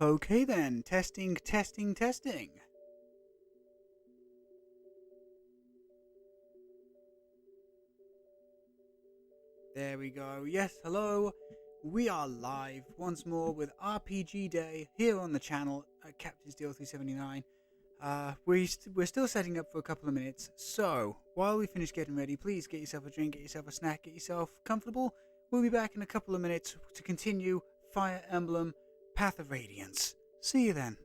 Okay then, testing, testing, testing. There we go. Yes, hello. We are live once more with RPG Day here on the channel at Captain Steel 379. We're still setting up for a couple of minutes, so while we finish getting ready, please get yourself a drink, get yourself a snack, get yourself comfortable. We'll be back in a couple of minutes to continue Fire Emblem Path of Radiance. See you then.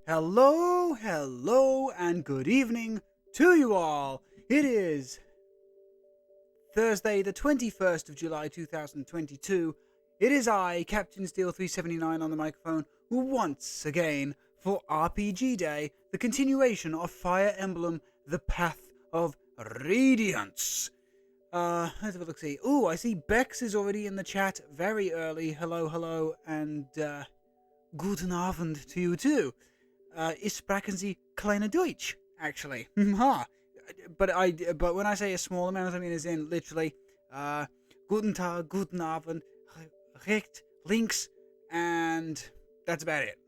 Hello, hello, and good evening to you all. It is Thursday, the 21st of July 2022. It is I, Captain Steel 379 on the microphone, once again for RPG Day, the continuation of Fire Emblem, the Path of Radiance. Let's have a look see. Oh, I see Bex is already in the chat very early. Hello, hello, and guten Abend to you too. Ich sprechen Sie kleine Deutsch, actually. Ha. But when I say a small amount, I mean as in literally, guten Tag, guten Abend, recht, links, and that's about it.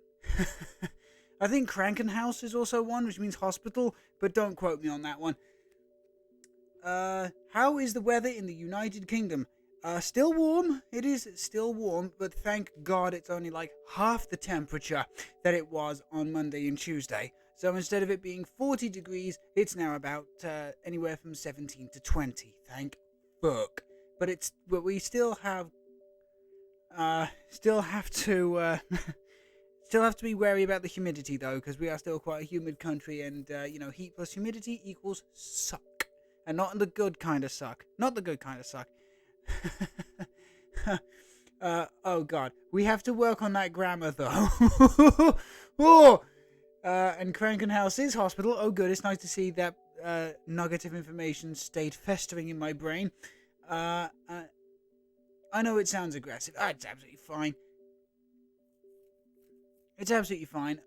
I think Krankenhaus is also one, which means hospital, but don't quote me on that one. How is the weather in the United Kingdom? Still warm. It is still warm, but thank God it's only like half the temperature that it was on Monday and Tuesday. So instead of it being 40 degrees, it's now about anywhere from 17 to 20. Thank fuck. But we still have to still have to be wary about the humidity though, because we are still quite a humid country, and heat plus humidity equals suck, and not the good kind of suck. Not the good kind of suck. Oh god, we have to work on that grammar though. Oh, and Krankenhaus is hospital. Oh good, it's nice to see that nugget of information stayed festering in my brain. I know it sounds aggressive. It's absolutely fine. It's absolutely fine.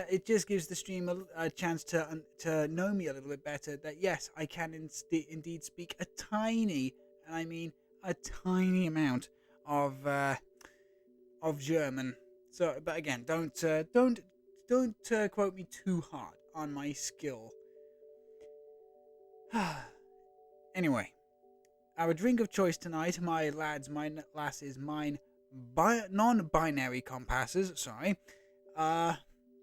It just gives the stream a chance to know me a little bit better. That yes, I can indeed speak a tiny, and I mean a tiny amount of German. So, but again, don't quote me too hard on my skill. Anyway, our drink of choice tonight, my lads, my lasses, mine non-binary compasses. Sorry,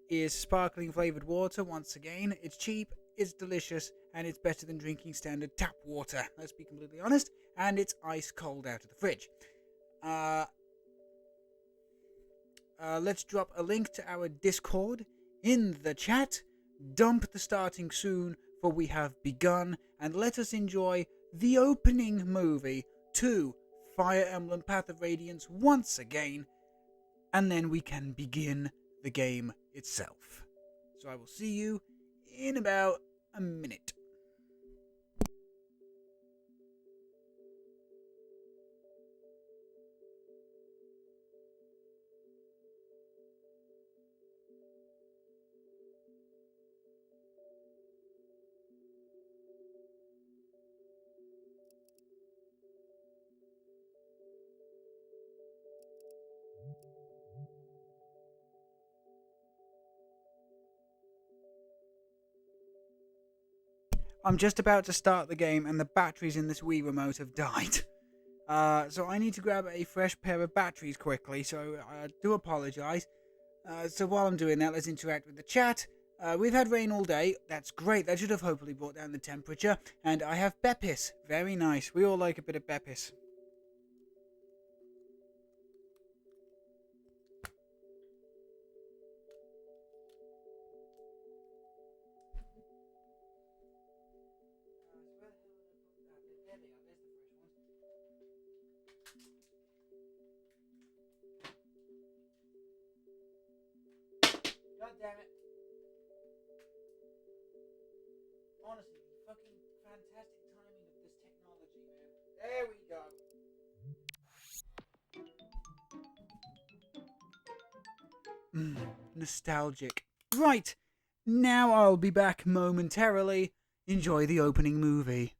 is sparkling flavored water. Once again, it's cheap, it's delicious, and it's better than drinking standard tap water. Let's be completely honest. And it's ice cold out of the fridge. Let's drop a link to our Discord in the chat. Dump the starting soon, for we have begun, and let us enjoy the opening movie to Fire Emblem Path of Radiance once again, and then we can begin the game itself. So I will see you in about a minute. I'm just about to start the game and the batteries in this Wii remote have died. So I need to grab a fresh pair of batteries quickly, so I do apologise. So while I'm doing that, let's interact with the chat. We've had rain all day. That's great. That should have hopefully brought down the temperature. And I have Beppis. Very nice. We all like a bit of Beppis. God damn it. Honestly, fucking fantastic timing of this technology, man. There we go. Nostalgic. Right. Now I'll be back momentarily. Enjoy the opening movie.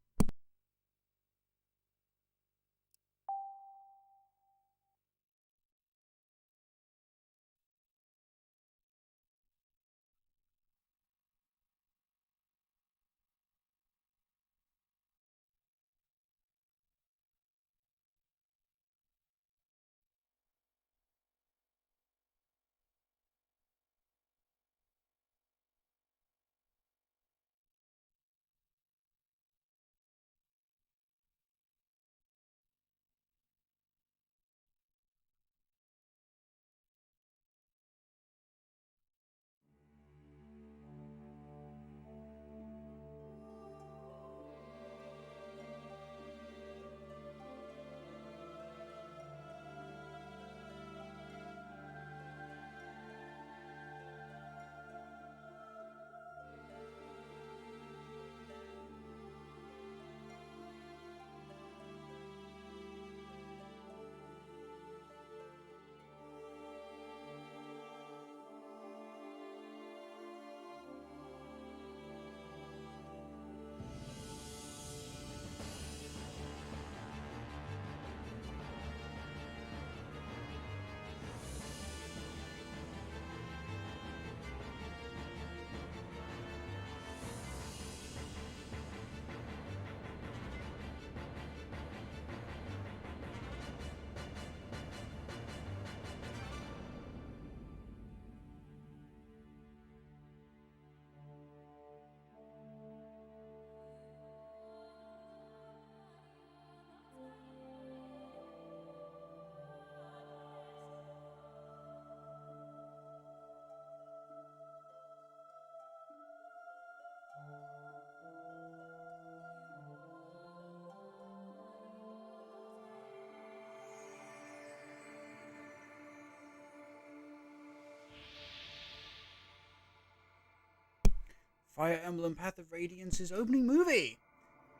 Fire Emblem Path of Radiance's opening movie.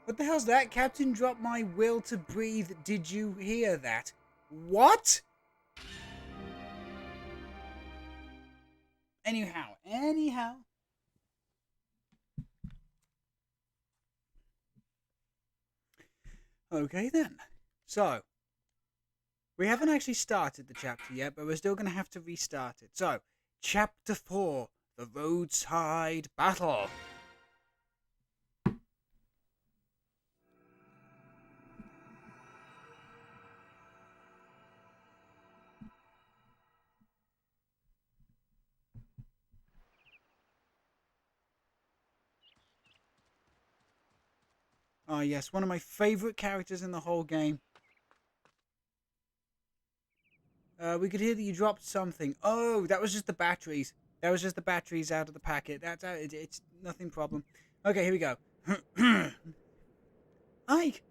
What the hell's that? Captain dropped my will to breathe. Did you hear that? What? Anyhow. Okay then. So, we haven't actually started the chapter yet, but we're still going to have to restart it. So, Chapter 4, The Roadside Battle. Oh yes, one of my favourite characters in the whole game. We could hear that you dropped something. Oh, that was just the batteries. That was just the batteries out of the packet. That's it's nothing problem. Okay, here we go. Ike,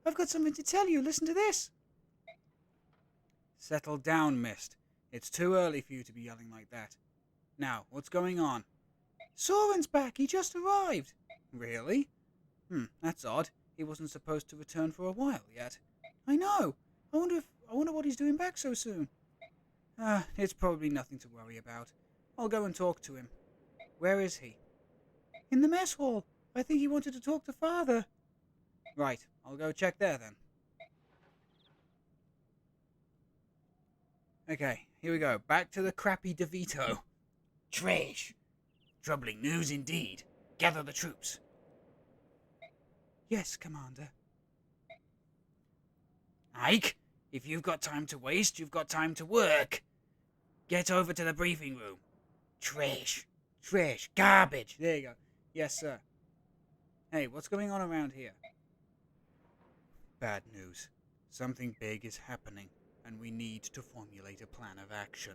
I've got something to tell you. Listen to this. Settle down, Mist. It's too early for you to be yelling like that. Now, what's going on? Soren's back. He just arrived. Really? That's odd. He wasn't supposed to return for a while yet. I know. I wonder what he's doing back so soon. It's probably nothing to worry about. I'll go and talk to him. Where is he? In the mess hall. I think he wanted to talk to Father. Right, I'll go check there then. Okay, here we go. Back to the crappy DeVito. Trash. Troubling news indeed. Gather the troops. Yes, Commander. Ike, if you've got time to waste, you've got time to work. Get over to the briefing room. Trash. Garbage. There you go. Yes, sir. Hey, what's going on around here? Bad news. Something big is happening, and we need to formulate a plan of action.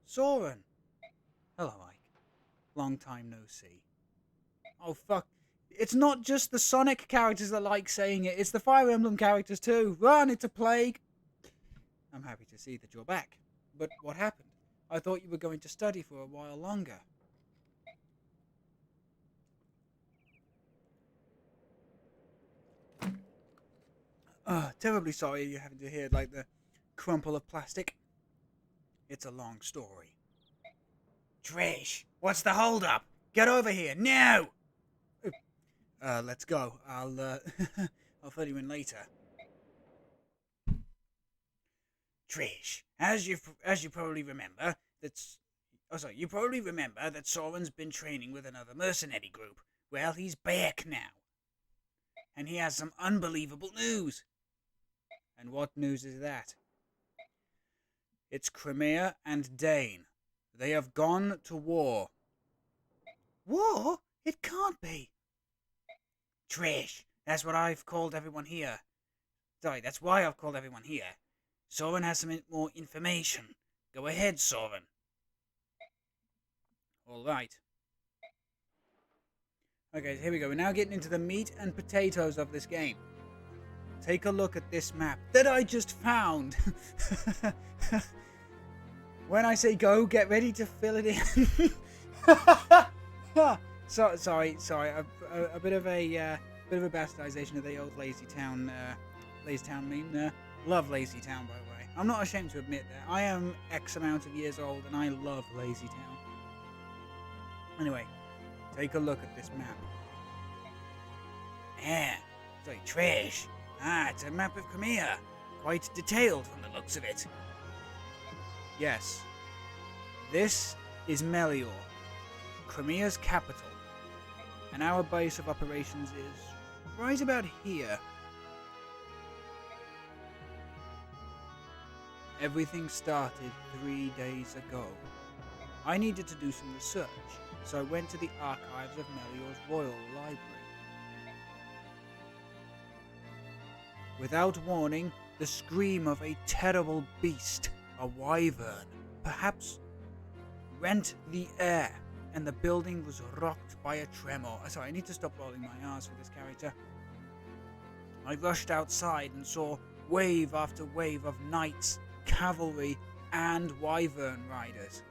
Soren. Hello, Ike. Long time no see. Oh, fuck. It's not just the Sonic characters that like saying it, it's the Fire Emblem characters too. Run, it's a plague. I'm happy to see that you're back. But what happened? I thought you were going to study for a while longer. Terribly sorry you're having to hear like the crumple of plastic. It's a long story. Trish, what's the hold up? Get over here, now! Let's go. I'll fill you in later. Trish, as you probably remember, you probably remember that Soren's been training with another mercenary group. Well, he's back now. And he has some unbelievable news. And what news is that? It's Crimea and Daien. They have gone to war. War? It can't be. Trish, that's what I've called everyone here. Sorry, that's why I've called everyone here. Soren has some more information. Go ahead, Soren. Alright. Okay, here we go. We're now getting into the meat and potatoes of this game. Take a look at this map that I just found. When I say go, get ready to fill it in. Sorry. A bit of a bastardization of the old Lazy Town meme. Love Lazy Town, by the way. I'm not ashamed to admit that. I am X amount of years old and I love Lazy Town. Anyway, take a look at this map. Sorry, trash. It's a map of Crimea. Quite detailed from the looks of it. Yes. This is Melior, Crimea's capital. And our base of operations is right about here. Everything started 3 days ago. I needed to do some research, so I went to the archives of Melior's Royal Library. Without warning, the scream of a terrible beast, a wyvern, perhaps, rent the air, and the building was rocked by a tremor. Sorry, I need to stop rolling my R's for this character. I rushed outside and saw wave after wave of knights, cavalry, and wyvern riders.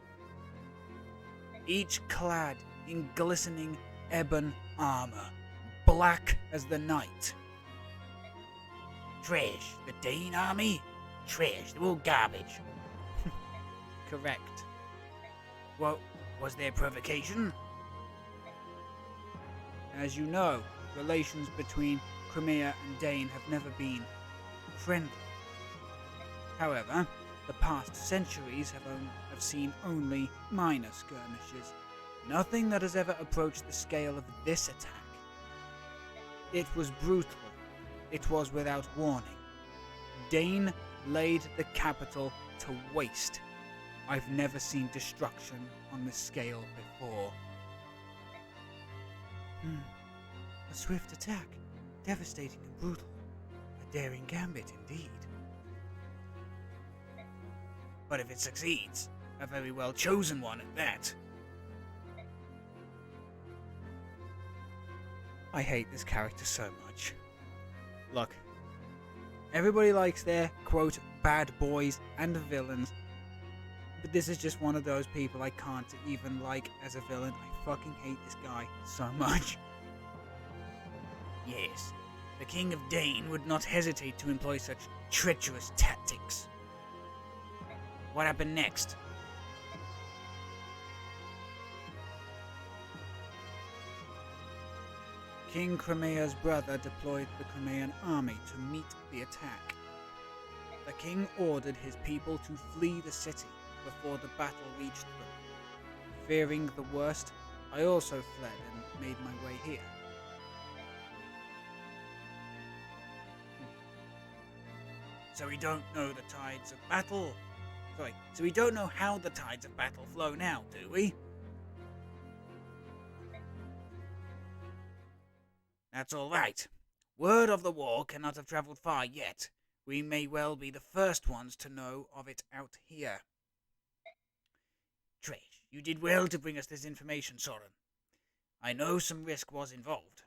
Each clad in glistening ebon armor, black as the night. Trash, the Daien army? Trash, they're all garbage. Correct. What was their provocation? As you know, relations between Crimea and Daien have never been friendly. However, the past centuries have seen only minor skirmishes, nothing that has ever approached the scale of this attack. It was brutal. It was without warning. Daien laid the capital to waste. I've never seen destruction on this scale before. A swift attack, devastating and brutal. A daring gambit indeed. But if it succeeds, a very well chosen one at that. I hate this character so much. Look, everybody likes their, quote, bad boys and villains, but this is just one of those people I can't even like as a villain. I fucking hate this guy so much. Yes, the King of Daien would not hesitate to employ such treacherous tactics. What happened next? King Crimea's brother deployed the Crimean army to meet the attack. The king ordered his people to flee the city before the battle reached them. Fearing the worst, I also fled and made my way here. So we don't know the tides of battle. So we don't know how the tides of battle flow now, do we? That's all right. Word of the war cannot have travelled far yet. We may well be the first ones to know of it out here. Trash, you did well to bring us this information, Soren. I know some risk was involved.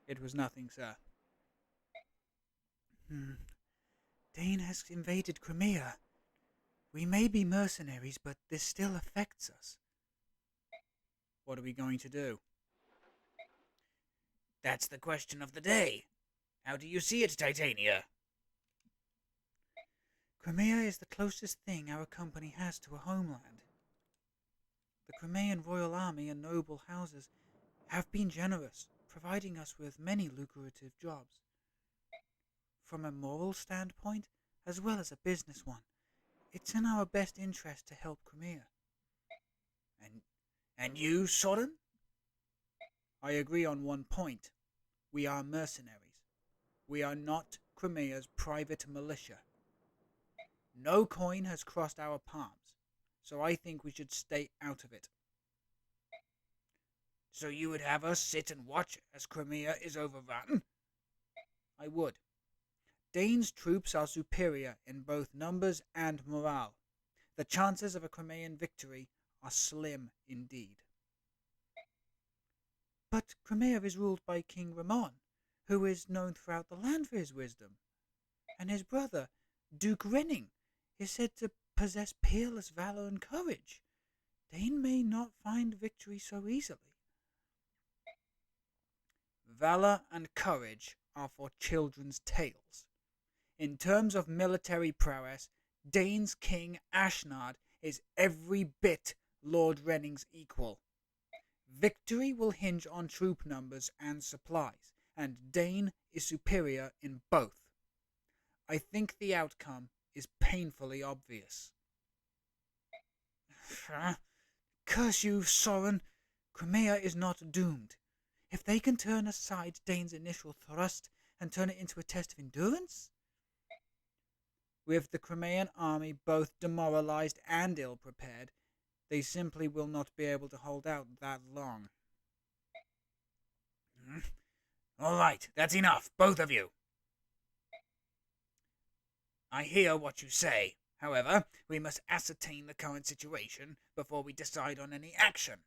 It was nothing, sir. Daien has invaded Crimea. We may be mercenaries, but this still affects us. What are we going to do? That's the question of the day. How do you see it, Titania? Crimea is the closest thing our company has to a homeland. The Crimean royal army and noble houses have been generous, providing us with many lucrative jobs. From a moral standpoint, as well as a business one, it's in our best interest to help Crimea. And you, Soren? I agree on one point. We are mercenaries. We are not Crimea's private militia. No coin has crossed our palms, so I think we should stay out of it. So you would have us sit and watch as Crimea is overrun? I would. Daien's troops are superior in both numbers and morale. The chances of a Crimean victory are slim indeed. But Crimea is ruled by King Ramon, who is known throughout the land for his wisdom. And his brother, Duke Renning, is said to possess peerless valor and courage. Daien may not find victory so easily. Valor and courage are for children's tales. In terms of military prowess, Daien's king Ashnard is every bit Lord Renning's equal. Victory will hinge on troop numbers and supplies, and Daien is superior in both. I think the outcome is painfully obvious. Curse you, Soren! Crimea is not doomed. If they can turn aside Daien's initial thrust and turn it into a test of endurance? With the Crimean army both demoralized and ill-prepared, they simply will not be able to hold out that long. All right, that's enough, both of you. I hear what you say. However, we must ascertain the current situation before we decide on any action.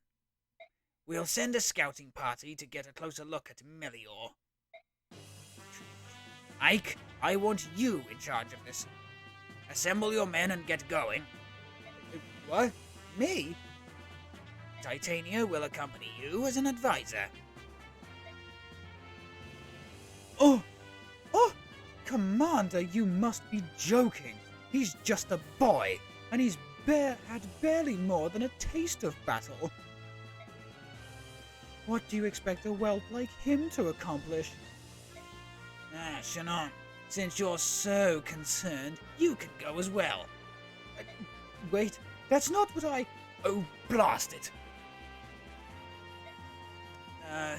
We'll send a scouting party to get a closer look at Melior. Ike, I want you in charge of this. Assemble your men and get going. What? Me? Titania will accompany you as an advisor. Oh! Oh! Commander, you must be joking. He's just a boy, and he's had barely more than a taste of battle. What do you expect a whelp like him to accomplish? Ah, Shannon, since you're so concerned, you can go as well. Wait, that's not what I... Oh, blast it!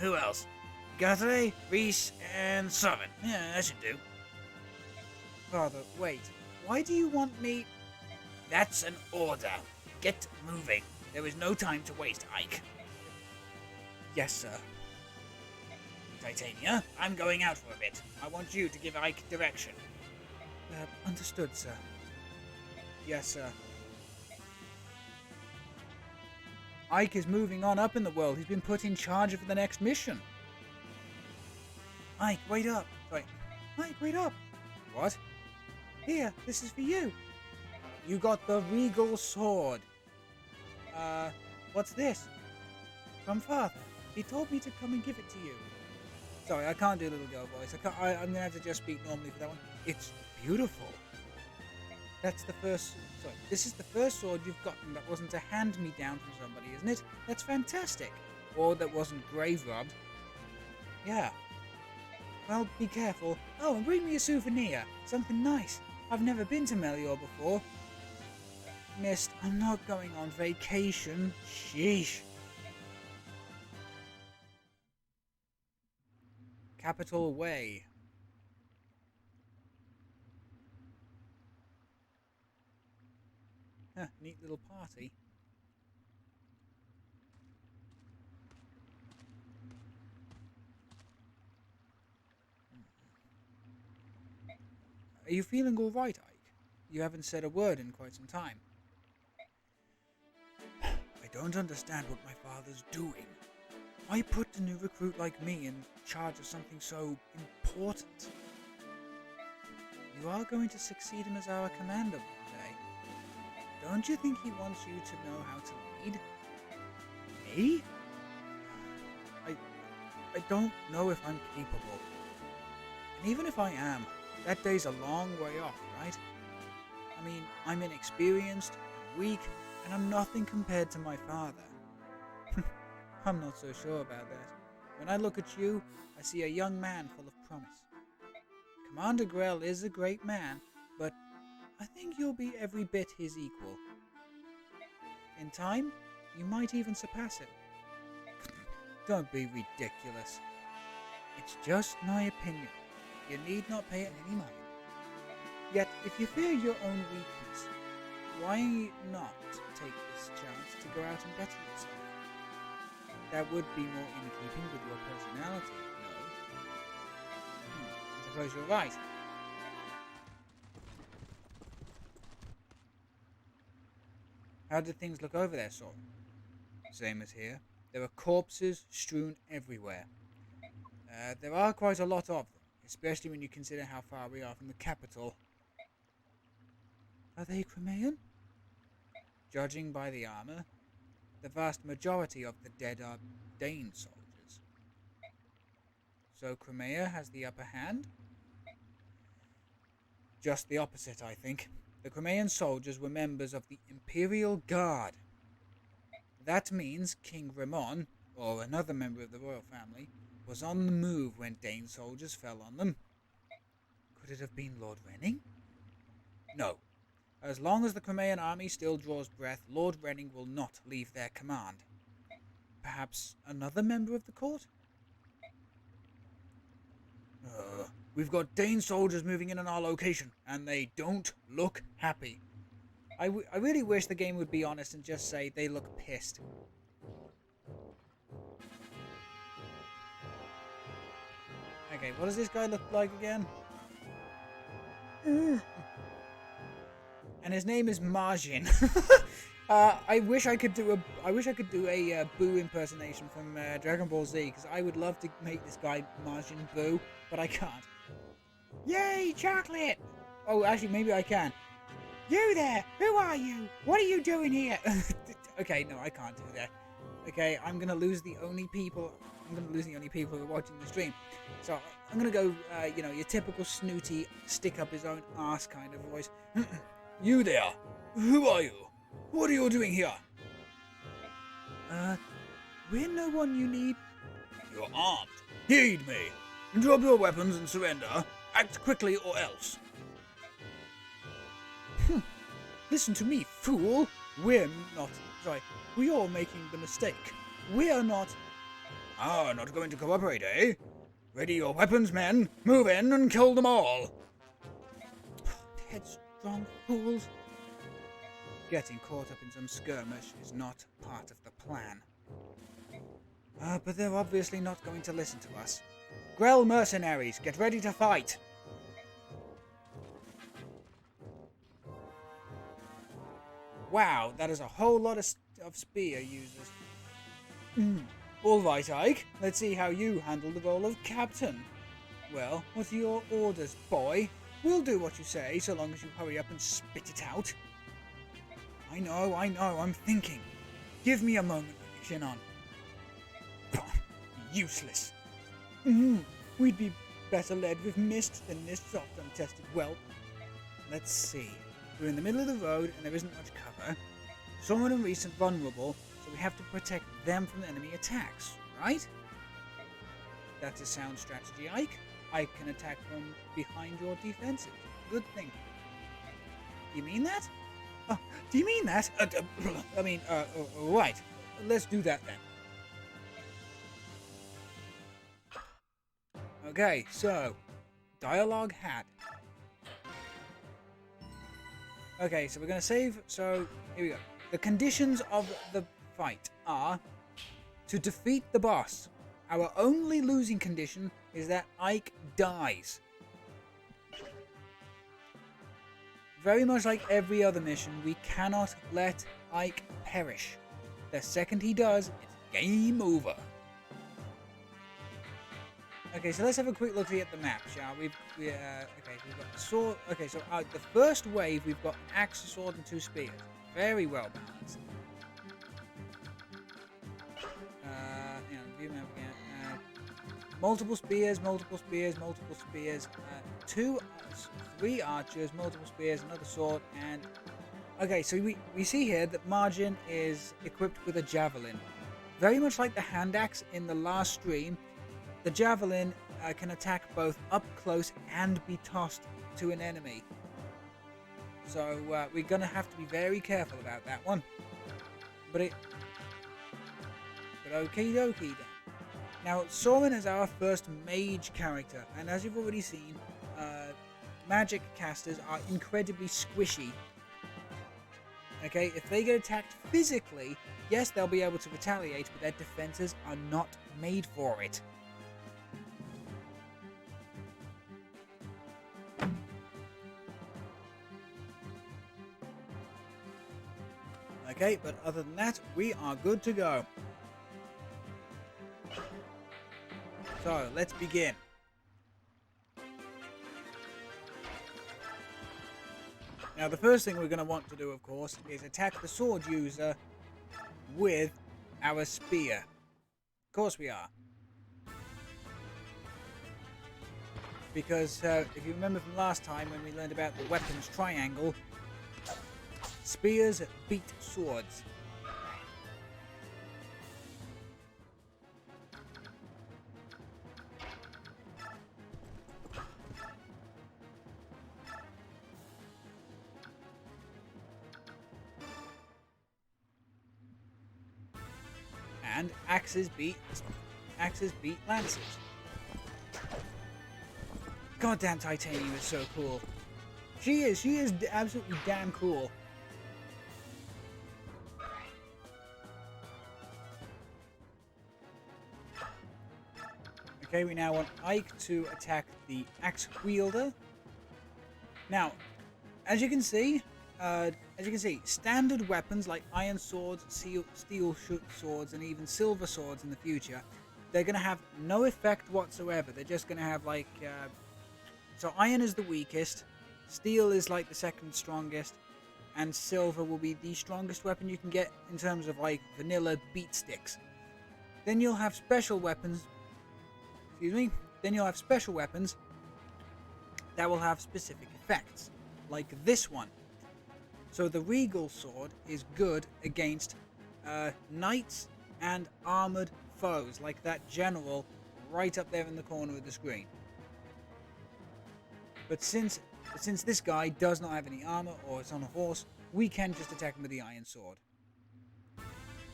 Who else? Guthrie, Reese, and Soren. Yeah, that should do. Father, wait. Why do you want me... That's an order. Get moving. There is no time to waste, Ike. Yes, sir. Titania, I'm going out for a bit. I want you to give Ike direction. Understood, sir. Yes, sir. Ike is moving on up in the world. He's been put in charge of the next mission. Ike, wait up. Sorry. Ike, wait up. What? Here, this is for you. You got the regal sword. What's this? From Father. He told me to come and give it to you. Sorry, I can't do little girl voice. I'm gonna have to just speak normally for that one. It's beautiful. That's the first... Sorry, this is the first sword you've gotten that wasn't a hand-me-down from somebody, isn't it? That's fantastic. Or that wasn't grave-robbed. Yeah. Well, be careful. Oh, and bring me a souvenir. Something nice. I've never been to Melior before. Mist, I'm not going on vacation. Sheesh. Capital Way. Huh, neat little party. Are you feeling all right, Ike? You haven't said a word in quite some time. I don't understand what my father's doing. Why put a new recruit like me in charge of something so important? You are going to succeed him as our commander one day. Don't you think he wants you to know how to lead? Me? I don't know if I'm capable. And even if I am, that day's a long way off, right? I mean, I'm inexperienced, I'm weak, and I'm nothing compared to my father. I'm not so sure about that. When I look at you, I see a young man full of promise. Commander Griel is a great man, but I think you'll be every bit his equal. In time, you might even surpass him. Don't be ridiculous. It's just my opinion. You need not pay it any mind. Yet, if you fear your own weakness, why not take this chance to go out and better yourself? That would be more in keeping with your personality, no? I suppose you're right. How did things look over there, Soren? Same as here. There are corpses strewn everywhere. There are quite a lot of them, especially when you consider how far we are from the capital. Are they Crimean? Judging by the armor, the vast majority of the dead are Daien soldiers. So Crimea has the upper hand? Just the opposite, I think. The Crimean soldiers were members of the Imperial Guard. That means King Ramon, or another member of the royal family, was on the move when Daien soldiers fell on them. Could it have been Lord Renning? No. As long as the Crimean army still draws breath, Lord Renning will not leave their command. Perhaps another member of the court? We've got Daien soldiers moving in on our location, and they don't look happy. I really wish the game would be honest and just say they look pissed. Okay, what does this guy look like again? And his name is Margin. I wish I could do a Boo impersonation from Dragon Ball Z, because I would love to make this guy Margin Boo, but I can't. Yay, chocolate! Oh, actually, maybe I can. You there! Who are you? What are you doing here? Okay, no, I can't do that. Okay, I'm gonna lose the only people who are watching the stream. So I'm gonna go, you know, your typical snooty, stick up his own ass kind of voice. You there! Who are you? What are you doing here? We're no one you need. You're armed. Heed me. Drop your weapons and surrender. Act quickly or else. Listen to me, fool. We're making the mistake. We're not... Ah, not going to cooperate, eh? Ready your weapons, men. Move in and kill them all. Headstrong fools. Getting caught up in some skirmish is not part of the plan. But they're obviously not going to listen to us. Griel mercenaries, get ready to fight! Wow, that is a whole lot of spear users. All right, Ike. Let's see how you handle the role of captain. Well, what are your orders, boy? We'll do what you say, so long as you hurry up and spit it out. I know, I'm thinking. Give me a moment to chin on. Useless. We'd be better led with mist than this soft, untested whelp. Let's see. We're in the middle of the road and there isn't much cover. Soren and Reese are vulnerable, so we have to protect them from enemy attacks, right? That's a sound strategy, Ike. I can attack from behind your defenses. Good thinking. You mean that? Oh, do you mean that? Right. Let's do that then. Okay, so, dialogue had. Okay, so we're going to save, so, here we go. The conditions of the fight are to defeat the boss. Our only losing condition is that Ike dies. Very much like every other mission, we cannot let Ike perish. The second he does, it's game over. Okay, so let's have a quick look at the map, shall we? Okay, we've got the sword. Okay, so the first wave, we've got an axe, a sword, and 2 spears. Very well balanced. View map again. Multiple spears, 3 archers, multiple spears, another sword, and... Okay, so we see here that Margin is equipped with a javelin. Very much like the hand axe in the last stream, the javelin can attack both up close and be tossed to an enemy. So we're going to have to be very careful about that one. But okie dokie then. Now, Soren is our first mage character, and as you've already seen, magic casters are incredibly squishy. Okay, if they get attacked physically, yes, they'll be able to retaliate, but their defenses are not made for it. Okay, but other than that, we are good to go. So, let's begin. Now, the first thing we're going to want to do, of course, is attack the sword user with our spear. Of course we are. Because, if you remember from last time when we learned about the weapons triangle, spears beat swords. And axes beat lances. Goddamn Titanium is so cool. She is absolutely damn cool. Okay, we now want Ike to attack the axe wielder. Now, as you can see, standard weapons like iron swords, steel swords, and even silver swords in the future, they're going to have no effect whatsoever. They're just going to have like... so iron is the weakest, steel is like the second strongest, and silver will be the strongest weapon you can get in terms of like vanilla beat sticks. Then you'll have special weapons. Excuse me. Then you'll have special weapons that will have specific effects, like this one. So the regal sword is good against knights and armored foes, like that general right up there in the corner of the screen. But since this guy does not have any armor or is on a horse, we can just attack him with the iron sword.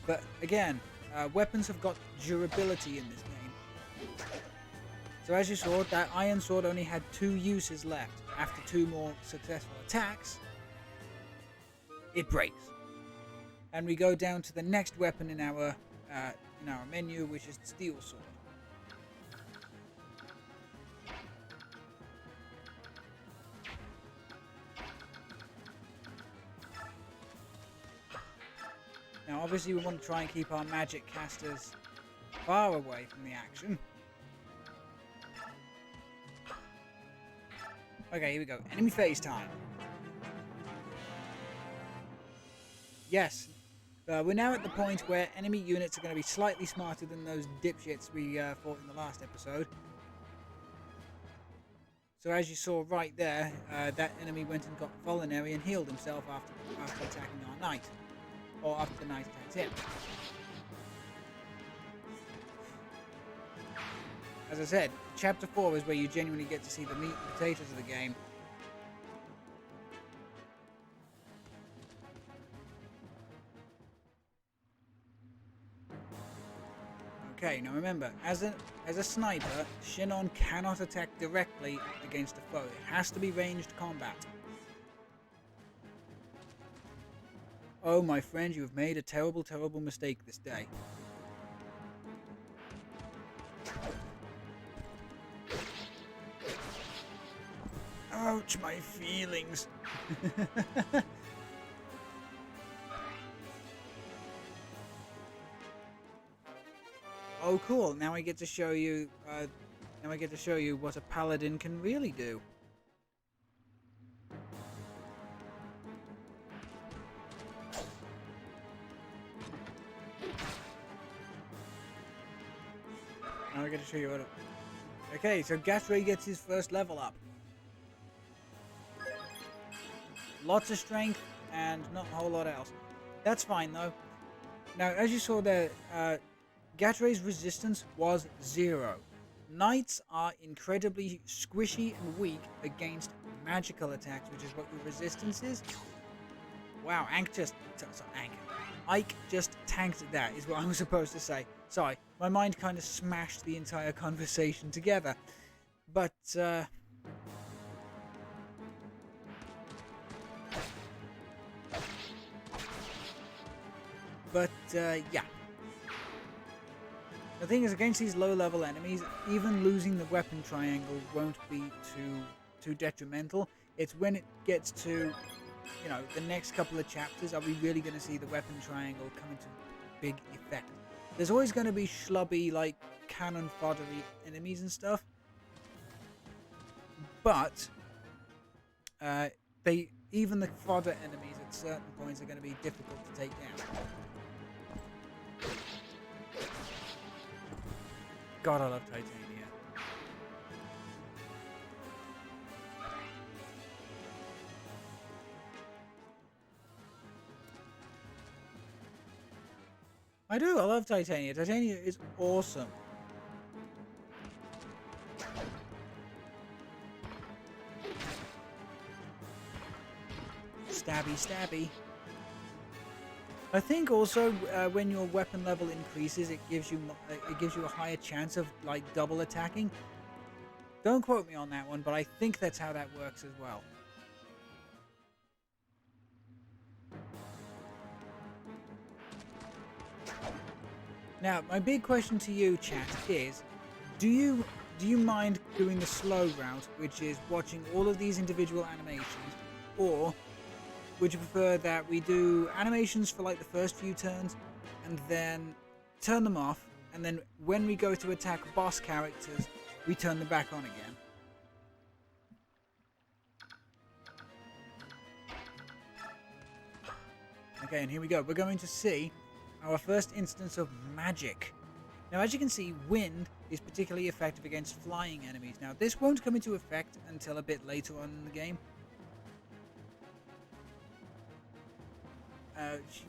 But again, weapons have got durability in this game. So as you saw, that iron sword only had 2 uses left. After 2 more successful attacks, it breaks. And we go down to the next weapon in our menu, which is the steel sword. Now obviously we want to try and keep our magic casters far away from the action. Okay, here we go. Enemy phase time. Yes, we're now at the point where enemy units are going to be slightly smarter than those dipshits we fought in the last episode. So as you saw right there, that enemy went and got vulnerary and healed himself after attacking our knight. Or after the knight attacked him. As I said, Chapter 4 is where you genuinely get to see the meat and potatoes of the game. Okay, now remember, as a sniper, Shinon cannot attack directly against a foe. It has to be ranged combat. Oh, my friend, you have made a terrible, terrible mistake this day. Ouch, my feelings. Oh, cool. Now I get to show you. What a paladin can really do. Now I get to show you what. Okay, so Gatray gets his first level up. Lots of strength and not a whole lot else. That's fine though. Now, as you saw there, Gatray's resistance was 0. Knights are incredibly squishy and weak against magical attacks, which is what your resistance is. Wow, Ike just tanked that, is what I was supposed to say. Sorry, my mind kind of smashed the entire conversation together. But, yeah. The thing is, against these low-level enemies, even losing the weapon triangle won't be too detrimental. It's when it gets to, the next couple of chapters, are we really going to see the weapon triangle come into big effect? There's always going to be schlubby, like, cannon foddery enemies and stuff. But, even the fodder enemies at certain points are going to be difficult to take down. God, I love Titania. I do, I love Titania. Titania is awesome. Stabby, stabby. I think also when your weapon level increases, it gives you a higher chance of like double attacking. Don't quote me on that one, but I think that's how that works as well. Now, my big question to you, chat, is: do you mind doing the slow route, which is watching all of these individual animations, or would you prefer that we do animations for like the first few turns and then turn them off, and then when we go to attack boss characters, we turn them back on again? Okay, and here we go. We're going to see our first instance of magic. Now, as you can see, wind is particularly effective against flying enemies. Now, this won't come into effect until a bit later on in the game.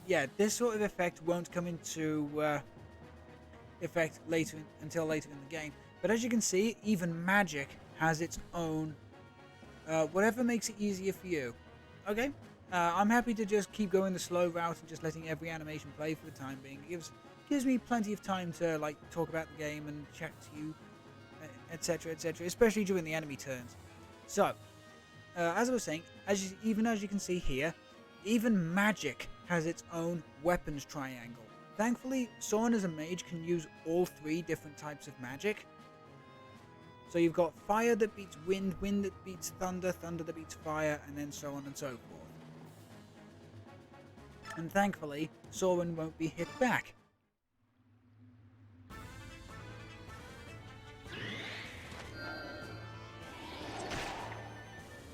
Yeah, this sort of effect won't come into effect until later in the game. But as you can see, even magic has its own, whatever makes it easier for you. Okay, I'm happy to just keep going the slow route and just letting every animation play for the time being. It gives me plenty of time to like talk about the game and chat to you, etc., etc., especially during the enemy turns. So, as I was saying, even as you can see here, even magic has its own weapons triangle. Thankfully, Soren as a mage can use all three different types of magic. So you've got fire that beats wind, wind that beats thunder, thunder that beats fire, and then so on and so forth. And thankfully, Soren won't be hit back.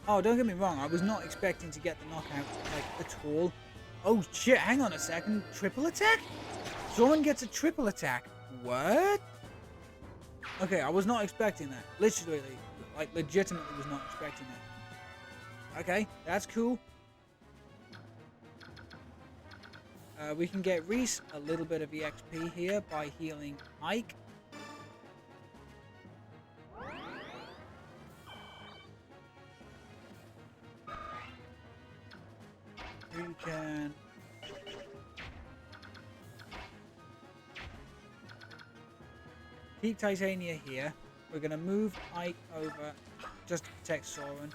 Oh, don't get me wrong, I was not expecting to get the knockout, like, at all. Oh shit, hang on a second, triple attack? Soren gets a triple attack. What? Okay, I was not expecting that. Literally, like, legitimately was not expecting that. Okay, that's cool. We can get Reese a little bit of EXP here by healing Ike. We can... keep Titania here. We're going to move Ike over just to protect Soren.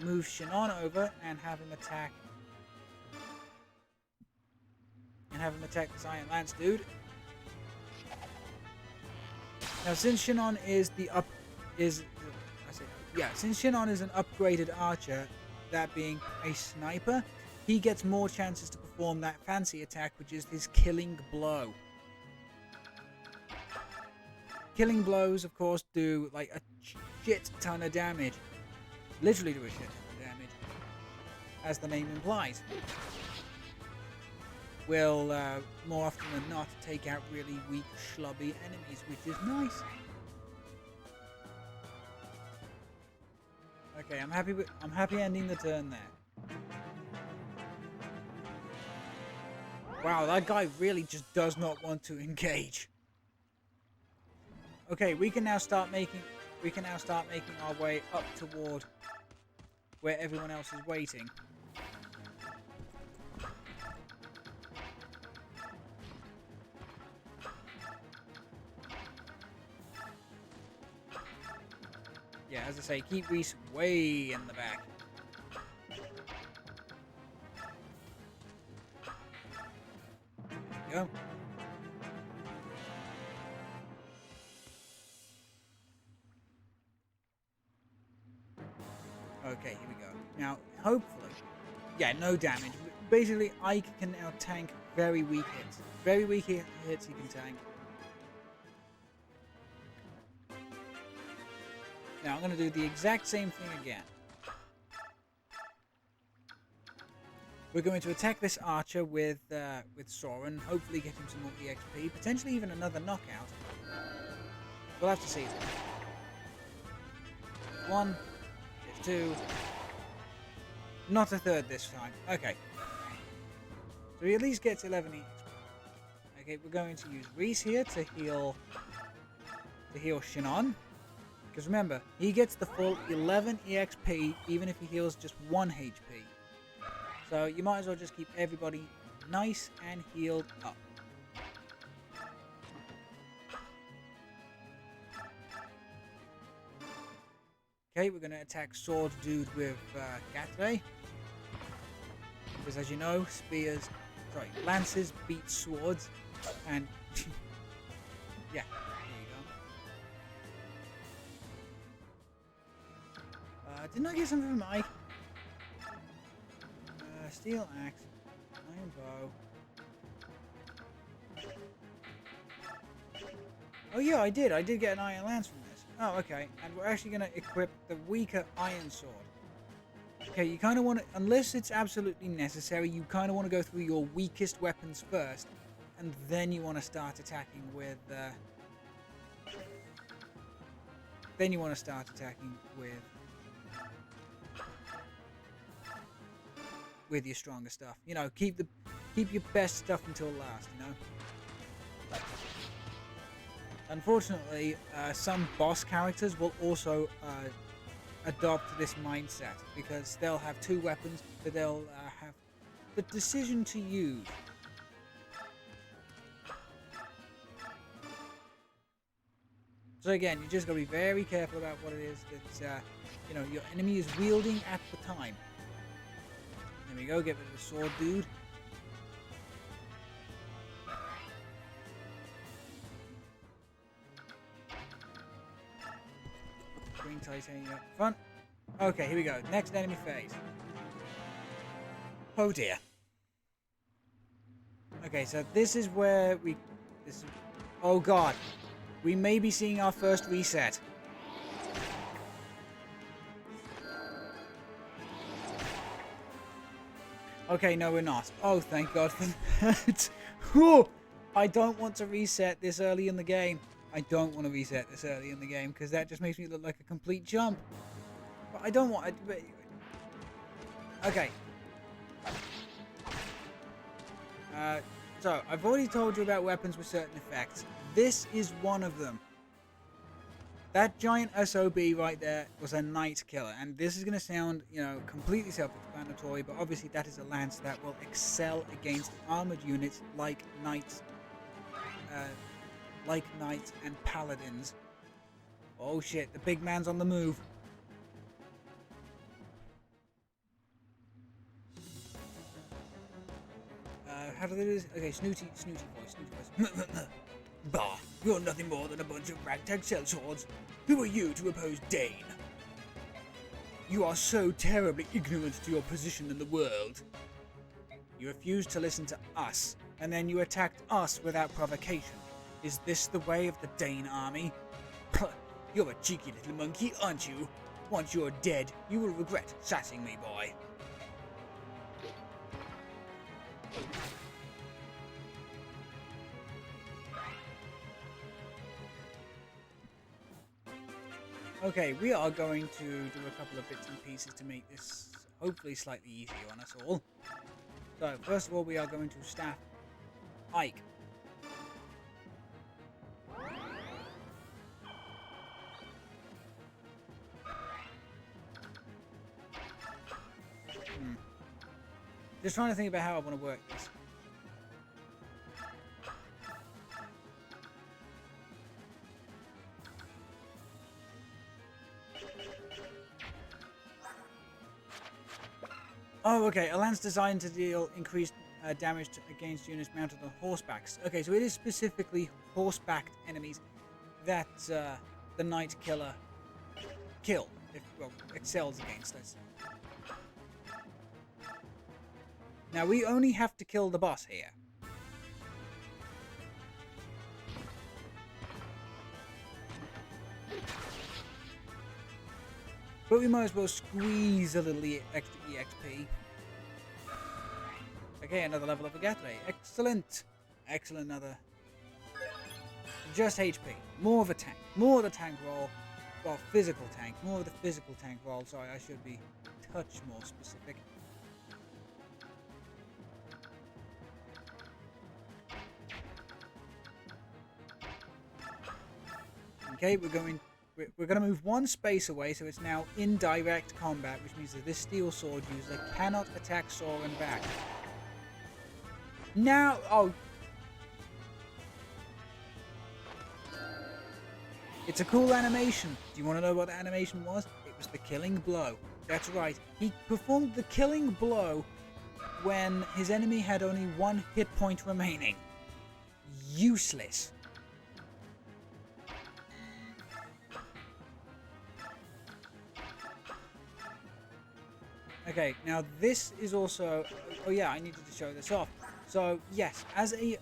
Move Shinon over and have him attack. And have him attack this Iron Lance dude. Now, since Shinon is since Shinon is an upgraded archer, that being a sniper, he gets more chances to perform that fancy attack, which is his killing blow. Killing blows, of course, do like a shit ton of damage. Literally do a shit ton of damage, as the name implies. Will, more often than not, take out really weak, schlubby enemies, which is nice. Okay, I'm happy ending the turn there. Wow, that guy really just does not want to engage. Okay, we can now start making our way up toward where everyone else is waiting. Yeah, as I say, keep Reese way in the back. There you go. Okay, here we go. Now, hopefully... yeah, no damage. Basically, Ike can now tank very weak hits. Very weak hits he can tank. Now, I'm going to do the exact same thing again. We're going to attack this archer with Soren, hopefully get him some more EXP, potentially even another knockout. We'll have to see. One, two, not a third this time. Okay. So he at least gets 11 EXP. Okay, we're going to use Reese here to heal Shinon. Because remember, he gets the full 11 EXP even if he heals just 1 HP. So you might as well just keep everybody nice and healed up. Okay, we're going to attack Sword Dude with Gatre. Because as you know, lances beat swords. And yeah. Didn't I get something from Ike? Steel axe, iron bow. Oh yeah, I did get an iron lance from this. Oh, okay. And we're actually going to equip the weaker iron sword. Okay, you kind of want to, unless it's absolutely necessary, you kind of want to go through your weakest weapons first, and then you want to start attacking with. Then you want to start attacking with your stronger stuff. You know, keep your best stuff until last. You know. Unfortunately, some boss characters will also adopt this mindset because they'll have two weapons that they'll have the decision to use. So again, you just got to be very careful about what it is that you know your enemy is wielding at the time. There we go. Get rid of the sword, dude. Green titanium up front. Okay, here we go. Next enemy phase. Oh dear. Okay, so this is where we. Oh god. We may be seeing our first reset. Okay, no, we're not. Oh, thank God for that. Whew. I don't want to reset this early in the game. I don't want to reset this early in the game because that just makes me look like a complete jump. But I don't want it. Okay. So, I've already told you about weapons with certain effects. This is one of them. That giant SOB right there was a knight killer. And this is going to sound, you know, completely self-explanatory, but obviously that is a lance that will excel against armored units like knights and paladins. Oh shit, the big man's on the move. How do they do this? Okay, snooty voice. Bah, you're nothing more than a bunch of ragtag sellswords. Who are you to oppose Daien? You are so terribly ignorant to your position in the world. You refused to listen to us, and then you attacked us without provocation. Is this the way of the Daien army? You're a cheeky little monkey, aren't you? Once you're dead, you will regret sassing me, boy. Okay, we are going to do a couple of bits and pieces to make this hopefully slightly easier on us all. So, first of all, we are going to staff Ike. Just trying to think about how I want to work this. Oh, okay. A lance designed to deal increased damage against units mounted on horsebacks. Okay, so it is specifically horsebacked enemies that the Knight Killer excels against us. Now, we only have to kill the boss here. But we might as well squeeze a little extra EXP. Okay, another level of Agathre. Excellent. Excellent, another. Just HP. More of a tank. More of the tank roll. Well, physical tank. More of the physical tank roll. Sorry, I should be a touch more specific. Okay, we're going to move one space away, so it's now in direct combat, which means that this steel sword user cannot attack Soren back. Now, oh. It's a cool animation. Do you want to know what the animation was? It was the killing blow. That's right. He performed the killing blow when his enemy had only one hit point remaining. Useless. Okay, now this is also... Oh yeah, I needed to show this off. So, yes, as a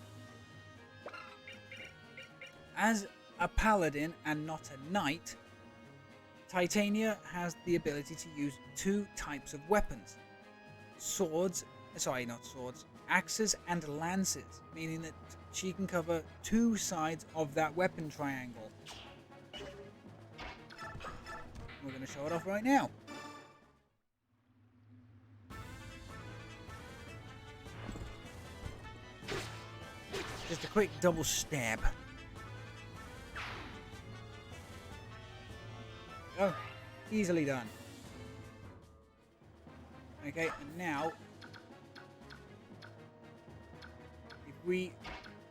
paladin and not a knight, Titania has the ability to use 2 types of weapons. Axes and lances, meaning that she can cover 2 sides of that weapon triangle. We're going to show it off right now. Just a quick double stab. Oh, easily done. Okay, and now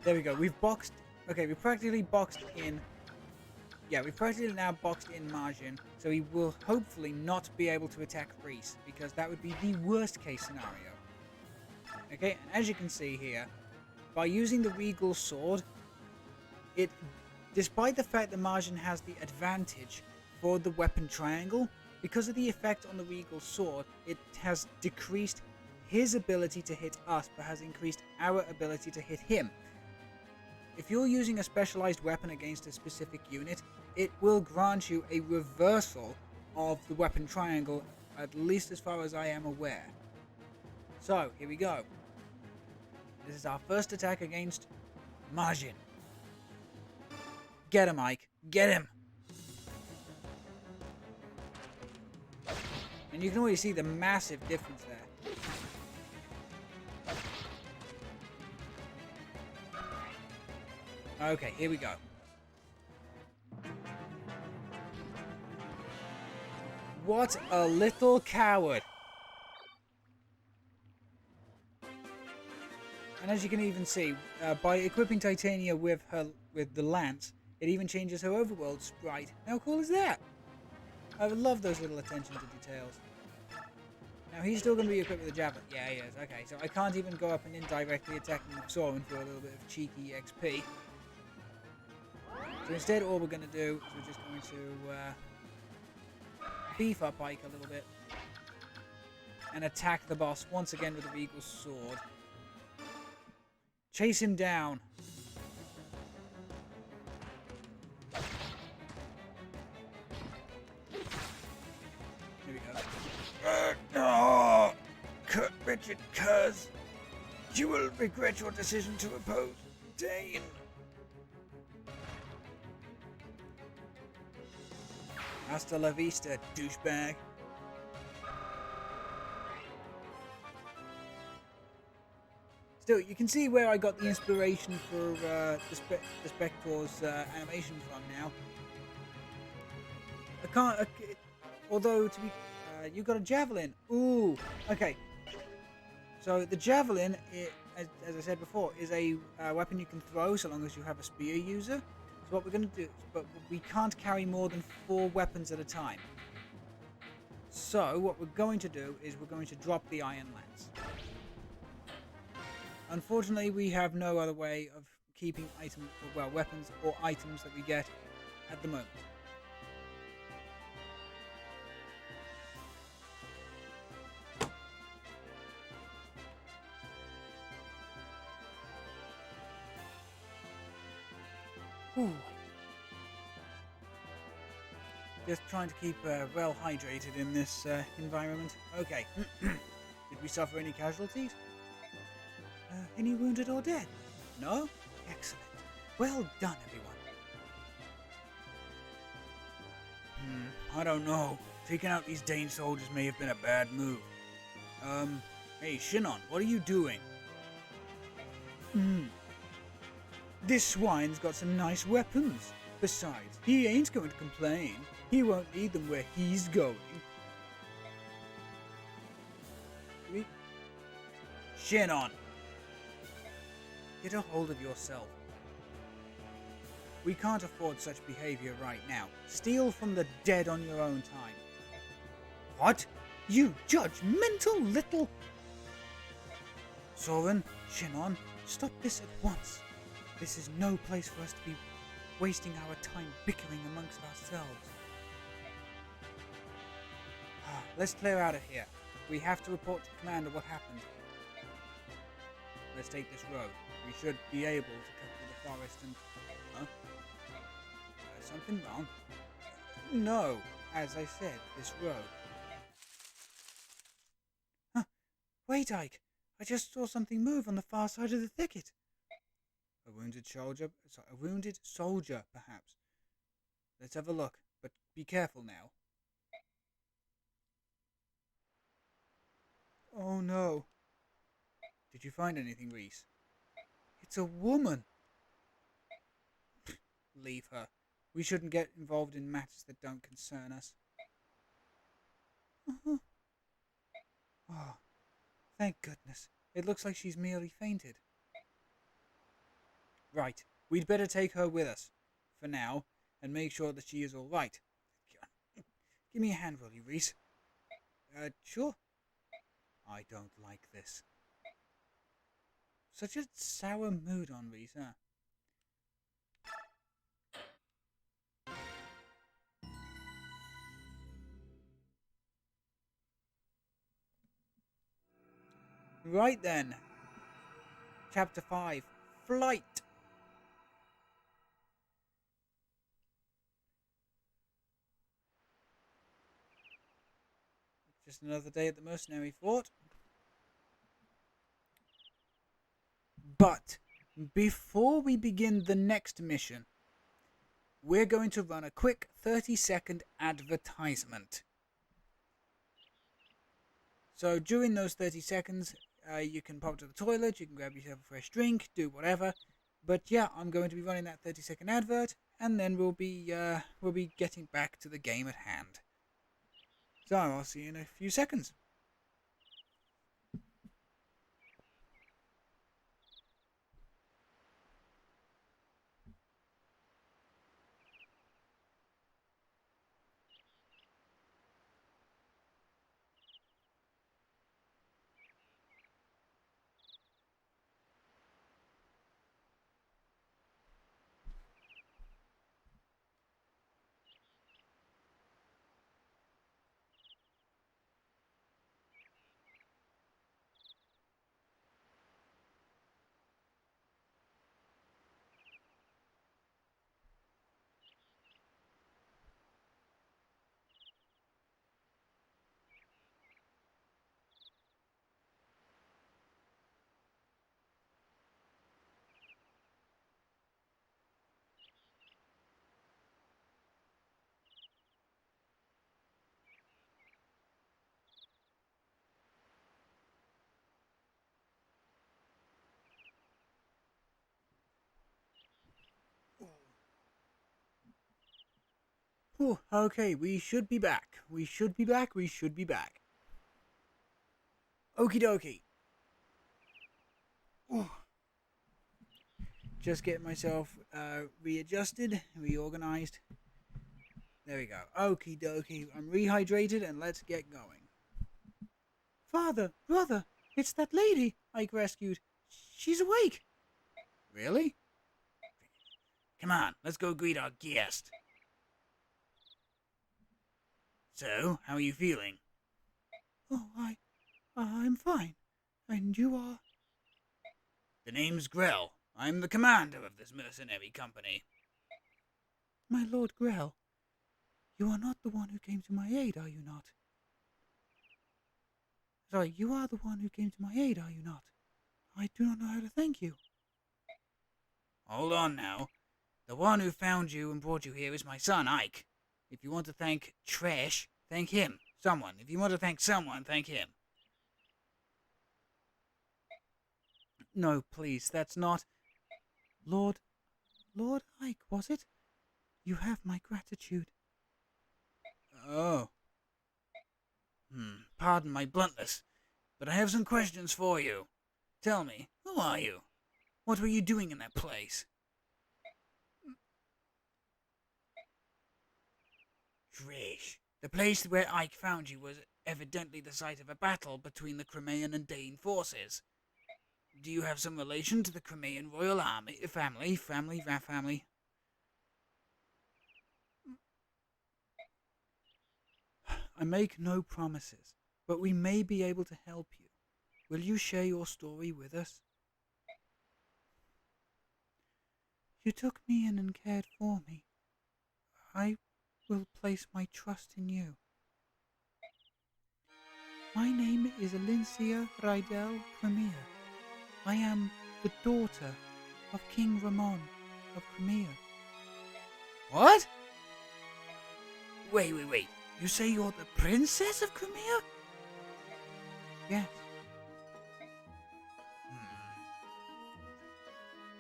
there we go. We've boxed. Okay, we practically boxed in. Yeah, we've practically now boxed in Margin, so he will hopefully not be able to attack Reese, because that would be the worst case scenario. Okay, and as you can see here, by using the Regal Sword, despite the fact that Margin has the advantage for the weapon triangle, because of the effect on the Regal Sword, it has decreased his ability to hit us, but has increased our ability to hit him. If you're using a specialized weapon against a specific unit, it will grant you a reversal of the weapon triangle, at least as far as I am aware. So, here we go. This is our first attack against Margin. Get him, Ike. Get him! And you can already see the massive difference there. Okay, here we go. What a little coward. And as you can even see, by equipping Titania with the lance, it even changes her overworld sprite. How cool is that? I would love those little attention to details. Now he's still going to be equipped with a javelin. Yeah, he is. Okay, so I can't even go up and indirectly attack him with Soren for a little bit of cheeky XP. So instead, all we're going to do is we're just going to beef up Ike a little bit and attack the boss once again with the Regal Sword. Chase him down. Here we go. No! Wretched cuz! You will regret your decision to oppose Daien. Hasta la vista, douchebag. Still, you can see where I got the inspiration for the Spectre's animation from now. I can't... although, to be... you got a javelin. Ooh, okay. So, the javelin, as I said before, is a weapon you can throw so long as you have a spear user. So what we're going to do, but we can't carry more than 4 weapons at a time. So what we're going to do is we're going to drop the Iron Lance. Unfortunately, we have no other way of keeping weapons or items that we get at the moment. Ooh. Just trying to keep well hydrated in this environment. Okay. Did we suffer any casualties? Any wounded or dead? No? Excellent. Well done, everyone. I don't know. Taking out these Daien soldiers may have been a bad move. Hey, Shinon, what are you doing? This swine's got some nice weapons. Besides, he ain't going to complain. He won't need them where he's going. Shinon! Get a hold of yourself. We can't afford such behavior right now. Steal from the dead on your own time. What? You judgmental little... Soren, Shinon, stop this at once. This is no place for us to be wasting our time bickering amongst ourselves. Let's clear out of here. We have to report to Commander what happened. Let's take this road. We should be able to cut through the forest and... Huh? Something wrong? No. as I said, this road. Huh. Wait, Ike. I just saw something move on the far side of the thicket. A wounded soldier? Sorry, a wounded soldier, perhaps. Let's have a look, but be careful now. Oh no. Did you find anything, Reese? It's a woman. Leave her. We shouldn't get involved in matters that don't concern us. Uh-huh. Oh, thank goodness. It looks like she's merely fainted. Right. We'd better take her with us, for now, and make sure that she is all right. Give me a hand, will you, Reese? Sure. I don't like this. Such a sour mood on Reese, huh? Right then. Chapter 5. Flight. Just another day at the mercenary fort. But before we begin the next mission, we're going to run a quick 30-second advertisement. So during those 30 seconds, you can pop to the toilet, you can grab yourself a fresh drink, do whatever. But yeah, I'm going to be running that 30-second advert, and then we'll be getting back to the game at hand. So I'll see you in a few seconds. Whew, okay, we should be back. We should be back. Okie dokie. Just getting myself readjusted, reorganized. There we go. Okie dokie. I'm rehydrated and let's get going. Father, brother, it's that lady Ike rescued. She's awake. Really? Come on, let's go greet our guest. So, how are you feeling? Oh, I'm fine. And you are? The name's Griel. I'm the commander of this mercenary company. My Lord Griel, you are not the one who came to my aid, are you not? Sorry, you are the one who came to my aid, are you not? I do not know how to thank you. Hold on now. The one who found you and brought you here is my son, Ike. If you want to thank Trash, thank him. Someone. If you want to thank someone, thank him. No, please, that's not... Lord Ike, was it? You have my gratitude. Oh. Pardon my bluntness, but I have some questions for you. Tell me, who are you? What were you doing in that place? Trish. The place where Ike found you was evidently the site of a battle between the Crimea and Daien forces. Do you have some relation to the Crimean royal army, family? I make no promises, but we may be able to help you. Will you share your story with us? You took me in and cared for me. I will place my trust in you. My name is Alincia Rydell Crimea. I am the daughter of King Ramon of Crimea. What? Wait. You say you're the Princess of Crimea? Yes.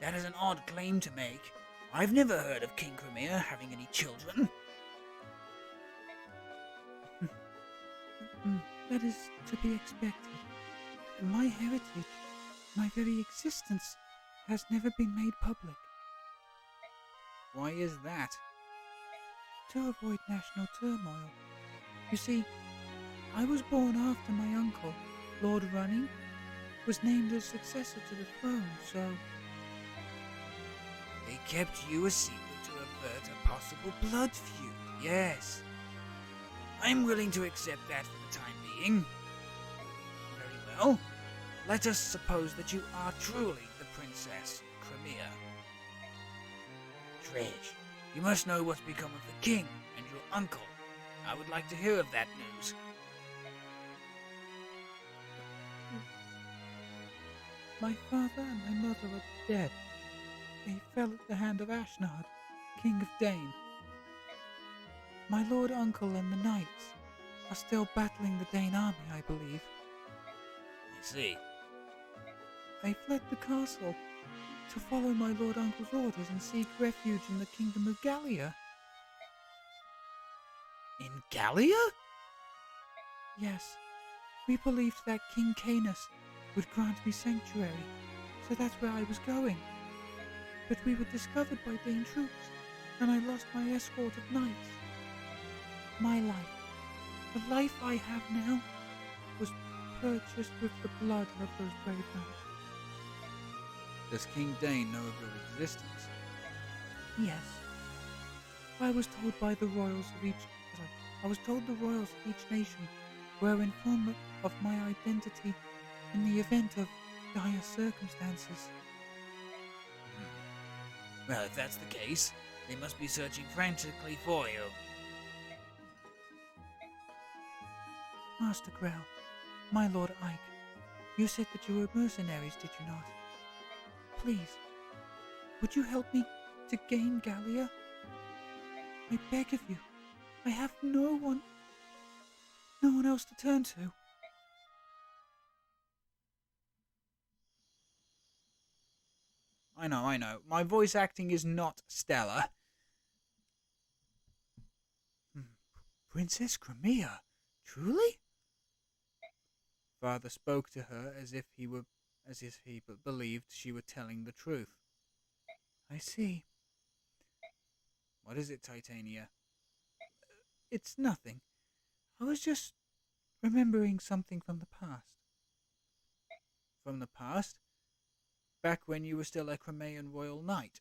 That is an odd claim to make. I've never heard of King Crimea having any children. That is to be expected. My heritage, my very existence, has never been made public. Why is that? To avoid national turmoil. You see, I was born after my uncle, Lord Running, was named as successor to the throne, so... They kept you a secret to avert a possible blood feud, yes. I'm willing to accept that for the time being. Very well. Let us suppose that you are truly the Princess Crimea. Dredge, you must know what's become of the king and your uncle. I would like to hear of that news. My father and my mother are dead. They fell at the hand of Ashnard, King of Daien. My lord uncle and the knights are still battling the Daen army, I believe. I see. I fled the castle to follow my lord uncle's orders and seek refuge in the kingdom of Gallia. In Gallia? Yes, we believed that King Canis would grant me sanctuary, so that's where I was going. But we were discovered by Daen troops, and I lost my escort of knights. My life, the life I have now, was purchased with the blood of those brave knights. Does King Daen know of your existence? Yes. I was told by the royals of each... I was told the royals of each nation were informed of my identity in the event of dire circumstances. Well, if that's the case, they must be searching frantically for you. Master Griel, my Lord Ike, you said that you were mercenaries, did you not? Please, would you help me to gain Gallia? I beg of you. I have no one else to turn to. I know. My voice acting is not stellar. Princess Crimea? Truly? Father spoke to her as if he believed she were telling the truth. I see. What is it, Titania? It's nothing. I was just remembering something from the past. From the past? Back when you were still a Crimean royal knight?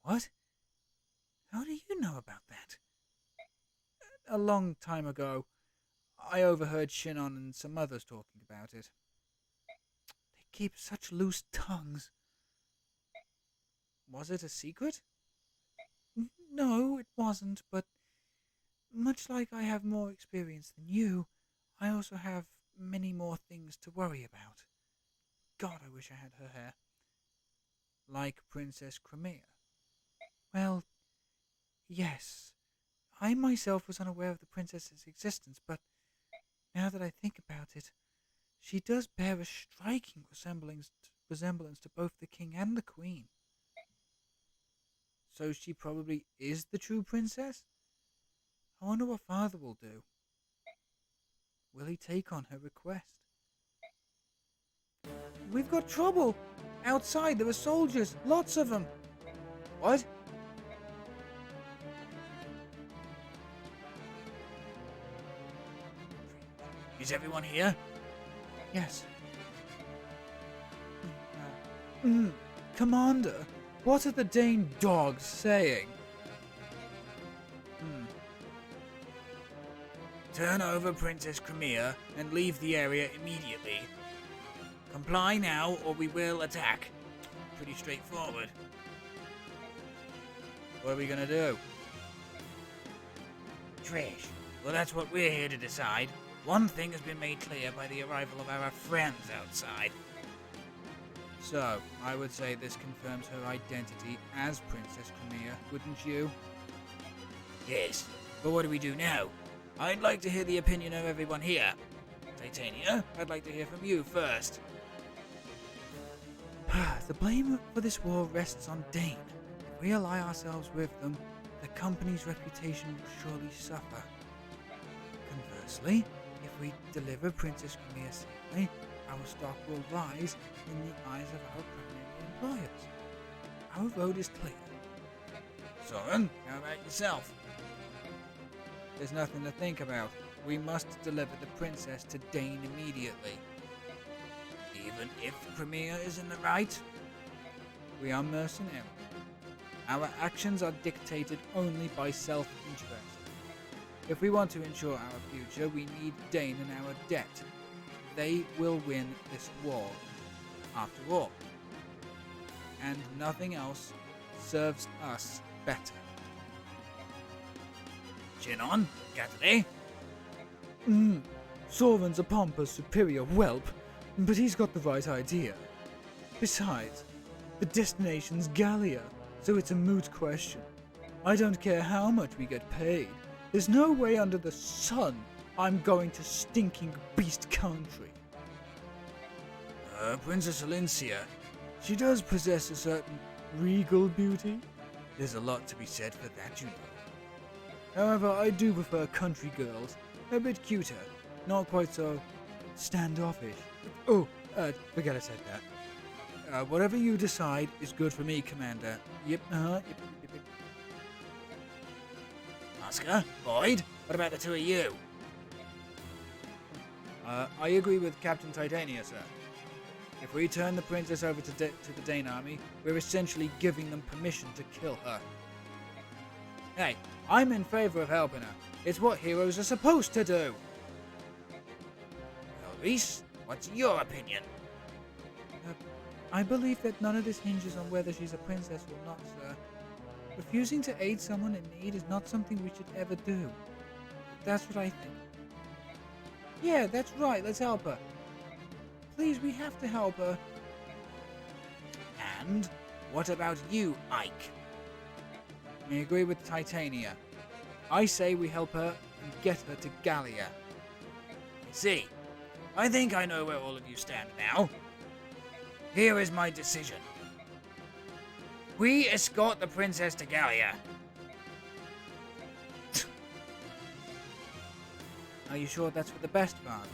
What? How do you know about that? A long time ago, I overheard Shinon and some others talking about it. They keep such loose tongues. Was it a secret? No, it wasn't, but much like I have more experience than you, I also have many more things to worry about. God, I wish I had her hair. Like Princess Crimea? Well, yes. I myself was unaware of the princess's existence, but now that I think about it, she does bear a striking resemblance to both the king and the queen. So she probably is the true princess? I wonder what father will do. Will he take on her request? We've got trouble! Outside there are soldiers, lots of them! What? Is everyone here? Yes. Commander, what are the Daen dogs saying? Turn over Princess Crimea and leave the area immediately. Comply now or we will attack. Pretty straightforward. What are we gonna do? Trish, well, that's what we're here to decide. One thing has been made clear by the arrival of our friends outside. So, I would say this confirms her identity as Princess Crimea, wouldn't you? Yes, but what do we do now? I'd like to hear the opinion of everyone here. Titania, I'd like to hear from you first. The blame for this war rests on Daien. If we ally ourselves with them, the company's reputation will surely suffer. Conversely, if we deliver Princess Crimea safely, our stock will rise in the eyes of our primary employers. Our road is clear. Soren, how about yourself? There's nothing to think about. We must deliver the princess to Daien immediately. Even if Crimea is in the right? We are mercenaries. Our actions are dictated only by self-interest. If we want to ensure our future, we need Daien in our debt. They will win this war, after all. And nothing else serves us better. Chin on, Catterley. Soren's a pompous, superior whelp, but he's got the right idea. Besides, the destination's Gallia, so it's a moot question. I don't care how much we get paid. There's no way under the sun I'm going to stinking beast country. Princess Alicia, She does possess a certain regal beauty. there's a lot to be said for that, you know. However, I do prefer country girls. They're a bit cuter, not quite so standoffish. Oh, forget I said that. Whatever you decide is good for me, Commander. Yep. Oscar, Boyd, what about the two of you? I agree with Captain Titania, sir. If we turn the princess over to the Daien army, we're essentially giving them permission to kill her. Hey, I'm in favor of helping her. It's what heroes are supposed to do. Well, Reese, what's your opinion? I believe that none of this hinges on whether she's a princess or not, sir. Refusing to aid someone in need is not something we should ever do. That's what I think. Yeah, that's right, let's help her. Please, we have to help her. And what about you, Ike? I agree with Titania. I say we help her and get her to Gallia. See, I think I know where all of you stand now. Here is my decision. We escort the princess to Gallia. Are you sure that's for the best, Father?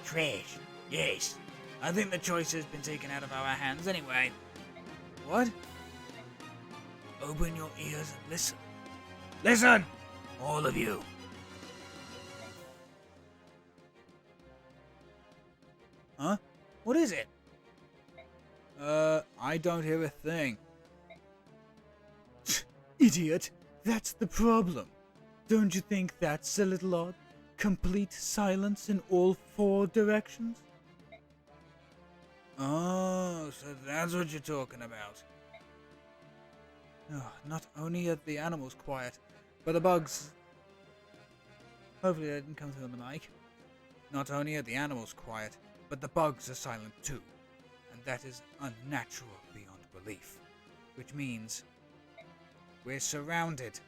Trish, yes. I think the choice has been taken out of our hands anyway. What? Open your ears and listen. Listen! All of you. Huh? What is it? I don't hear a thing. Idiot! That's the problem. Don't you think that's a little odd? Complete silence in all four directions? Oh, so that's what you're talking about. Oh, not only are the animals quiet, but the bugs... Hopefully that didn't come through on the mic. Not only are the animals quiet, but the bugs are silent too. And that is unnatural beyond belief. Which means we're surrounded.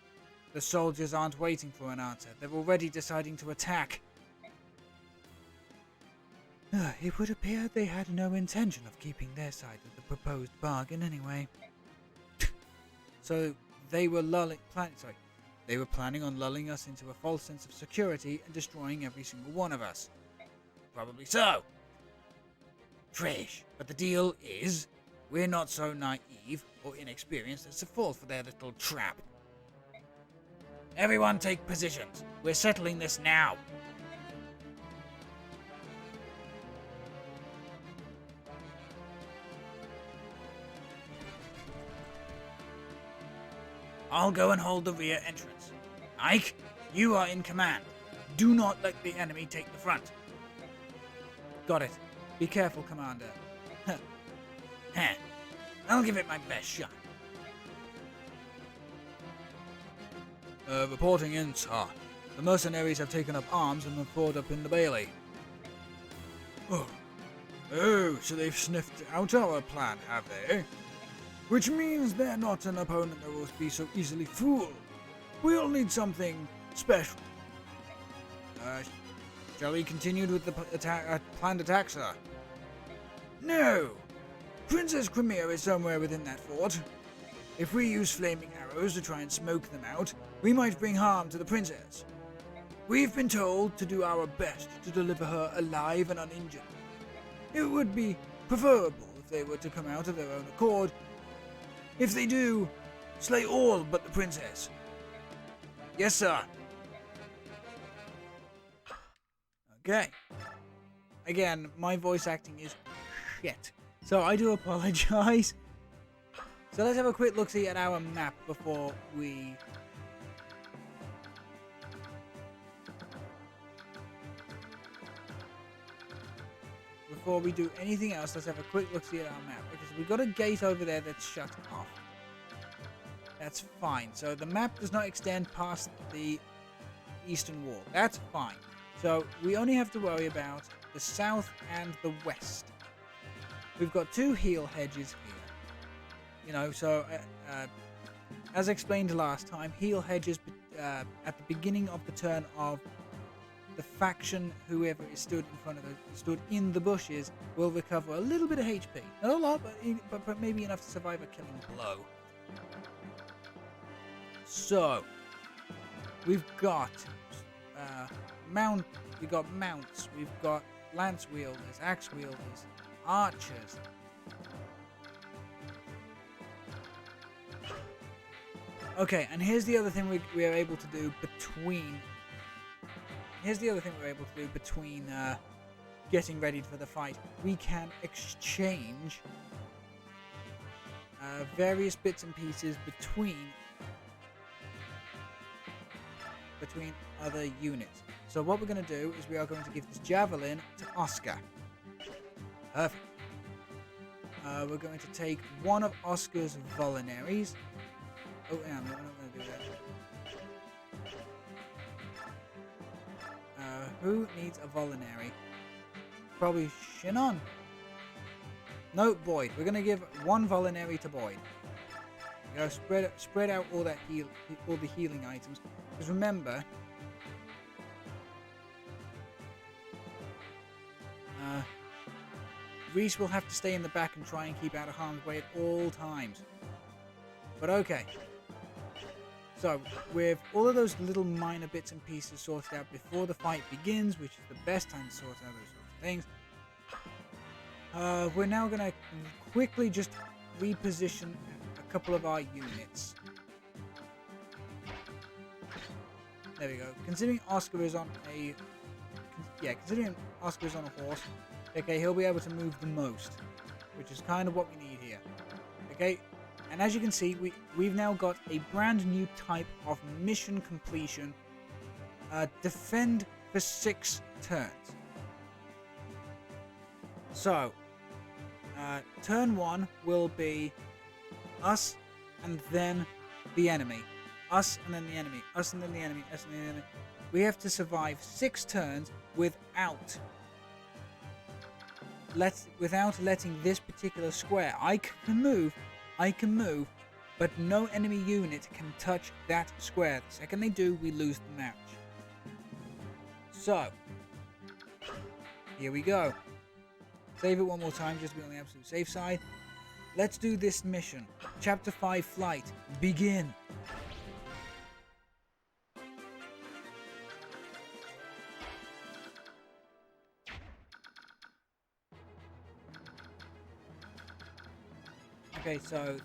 The soldiers aren't waiting for an answer. They're already deciding to attack. It would appear they had no intention of keeping their side of the proposed bargain anyway. So they were planning on lulling us into a false sense of security and destroying every single one of us. Probably so. Trish, but the deal is, we're not so naive or inexperienced as to fall for their little trap. Everyone take positions. We're settling this now. I'll go and hold the rear entrance. Ike, you are in command. Do not let the enemy take the front. Got it. Be careful, Commander. I'll give it my best shot. Reporting in, sir. The mercenaries have taken up arms and have poured up in the bailey. Oh, so they've sniffed out our plan, have they? Which means they're not an opponent that will be so easily fooled. We'll need something special. Shall we continue with the planned attack, sir? No! Princess Crimea is somewhere within that fort. If we use flaming arrows to try and smoke them out, we might bring harm to the princess. We've been told to do our best to deliver her alive and uninjured. It would be preferable if they were to come out of their own accord. If they do, slay all but the princess. Yes, sir. Okay. Again, my voice acting is shit, so I do apologize. So let's have a quick look-see at our map before we... do anything else. Let's have a quick look-see at our map, because we've got a gate over there that's shut off. That's fine. So the map does not extend past the eastern wall. That's fine. So we only have to worry about the south and the west. We've got two heal hedges here. You know, so as explained last time, heal hedges at the beginning of the turn of the faction, whoever is stood in the bushes, will recover a little bit of HP. Not a lot, but maybe enough to survive a killing blow. So we've got we've got mounts, we've got lance wielders, axe wielders, archers. Okay, and here's the other thing we are able to do between. Getting ready for the fight. We can exchange various bits and pieces between other units. So what we're going to do is we are going to give this javelin to Oscar. Perfect. We're going to take one of Oscar's Volinaries. Oh, yeah, no, we're not going to do that. Who needs a Volinary? Probably Shinnon. No, Boyd. We're going to give one Volinary to Boyd. You know, spread out all the healing items. Because remember, Reese will have to stay in the back and try and keep out of harm's way at all times. But okay. So, with all of those little minor bits and pieces sorted out before the fight begins, which is the best time to sort out those sorts of things, we're now going to quickly just reposition a couple of our units. There we go. Considering Oscar is on a horse, okay, he'll be able to move the most, which is kind of what we need here. Okay. And as you can see, we've now got a brand new type of mission completion. Defend for 6 turns. So, turn 1 will be us and then the enemy. Us and then the enemy. Us and then the enemy. Us and then the enemy. We have to survive 6 turns without letting this particular square. I can move, but no enemy unit can touch that square. The second they do, we lose the match. So, here we go. Save it one more time, just to be on the absolute safe side. Let's do this mission. Chapter 5 Flight. Begin. Okay, so,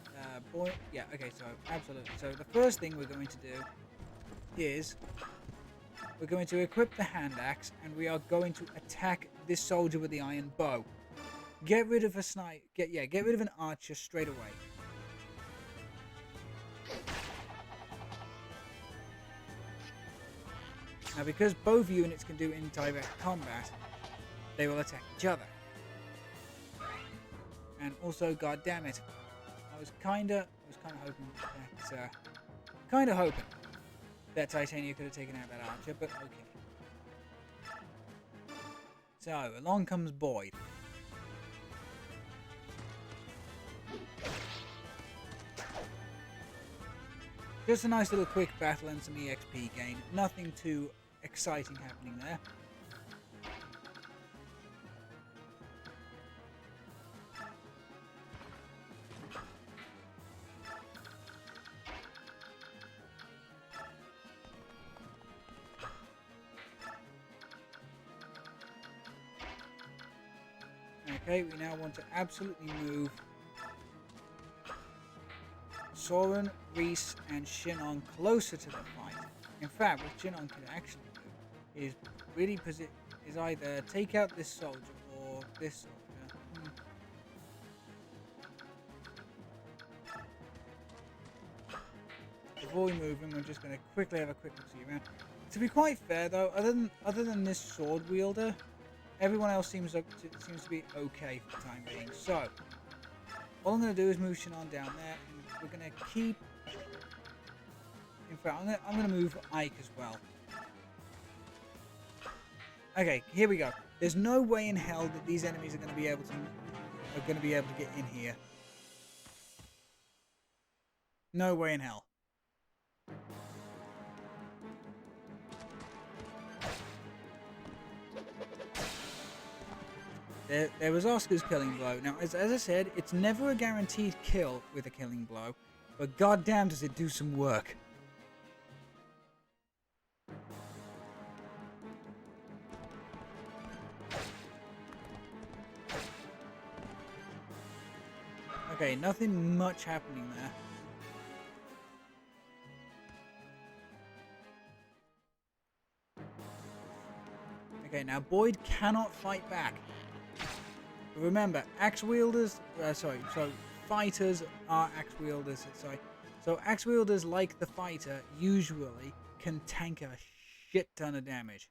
absolutely. So the first thing we're going to do is we're going to equip the hand axe, and we are going to attack this soldier with the iron bow. Get rid of a get rid of an archer straight away. Now, because both units can do indirect combat, they will attack each other. And also, god damn it, I was kinda hoping that, that Titania could have taken out that archer, but okay. So, along comes Boyd. Just a nice little quick battle and some EXP gain. Nothing too exciting happening there. Okay, we now want to absolutely move Soren, Reese, and Shinon closer to the fight. In fact, what Shinon can actually do is really is either take out this soldier or this soldier. Before we move him, we're just going to quickly have a quick look around. To be quite fair, though, other than this sword wielder, everyone else seems to be okay for the time being. So, all I'm going to do is move Shinon down there, and we're going to keep... In fact, I'm going to move Ike as well. Okay, here we go. There's no way in hell that these enemies are going to be able to get in here. No way in hell. There was Oscar's killing blow. Now, as I said, it's never a guaranteed kill with a killing blow, but goddamn does it do some work. Okay, nothing much happening there. Okay, now Boyd cannot fight back. But remember, axe wielders, fighters are axe wielders, So axe wielders, like the fighter, usually can tank a shit ton of damage.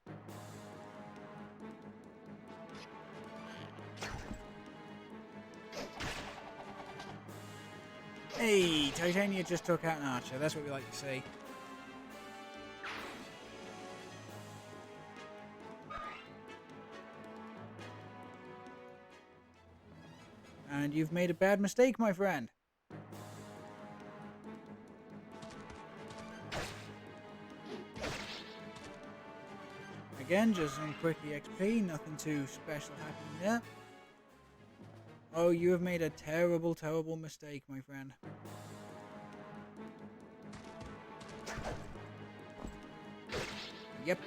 Hey, Titania just took out an archer. That's what we like to see. And you've made a bad mistake, my friend. Again, just some quick EXP, nothing too special happening there. Oh, you have made a terrible, terrible mistake, my friend. Yep.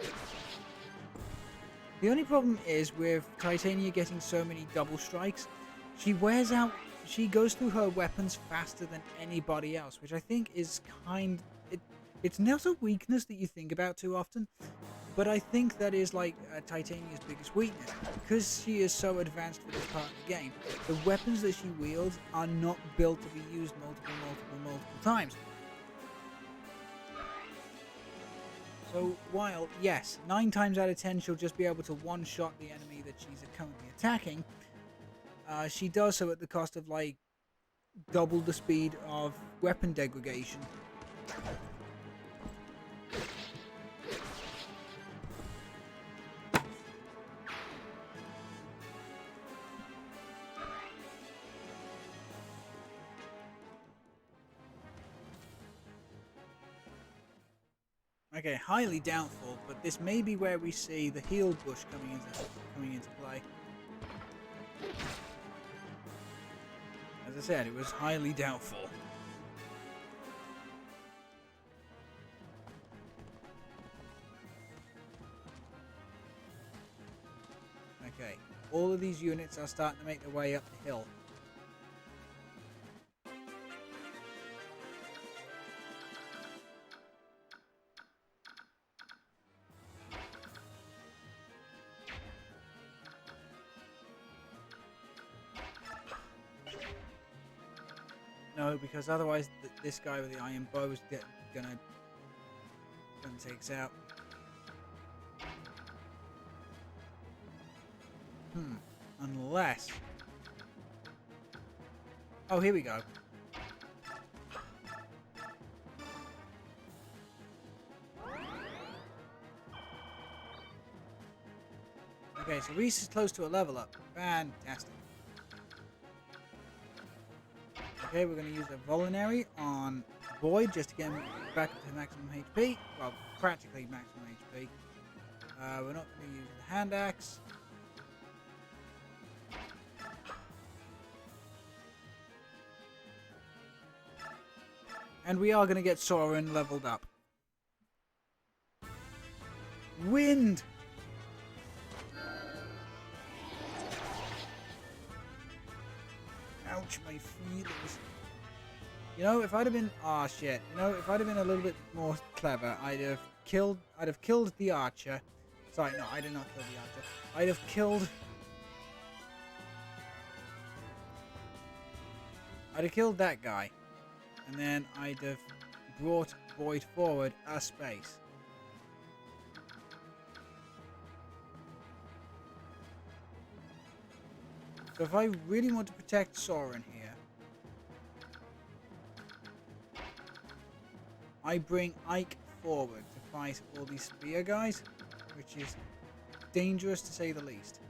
The only problem is with Titania getting so many double strikes, she goes through her weapons faster than anybody else, which I think is it's not a weakness that you think about too often, but I think that is like Titania's biggest weakness. Because she is so advanced for this part of the game, the weapons that she wields are not built to be used multiple times. So while, yes, 9 times out of 10 she'll just be able to one-shot the enemy that she's currently attacking, she does so at the cost of like double the speed of weapon degradation. Okay, highly doubtful, but this may be where we see the heal bush coming into play. As I said, it was highly doubtful. Okay, all of these units are starting to make their way up the hill. No, because otherwise this guy with the iron bow is gonna take us out. Unless... Oh, here we go. Okay, so Reese is close to a level up. Fantastic. Okay, we're going to use a Vulnerary on Void just to get him back up to maximum HP. Well, practically maximum HP. We're not going to use the Hand Axe. And we are going to get Soren leveled up. Wind! Ouch, my feelings. You know, if I'd have been... Ah, shit. You know, if I'd have been a little bit more clever, I'd have killed the archer. Sorry, no, I did not kill the archer. I'd have killed that guy. And then I'd have brought Void forward a space. So if I really want to protect Soren here, I bring Ike forward to fight all these spear guys, which is dangerous to say the least.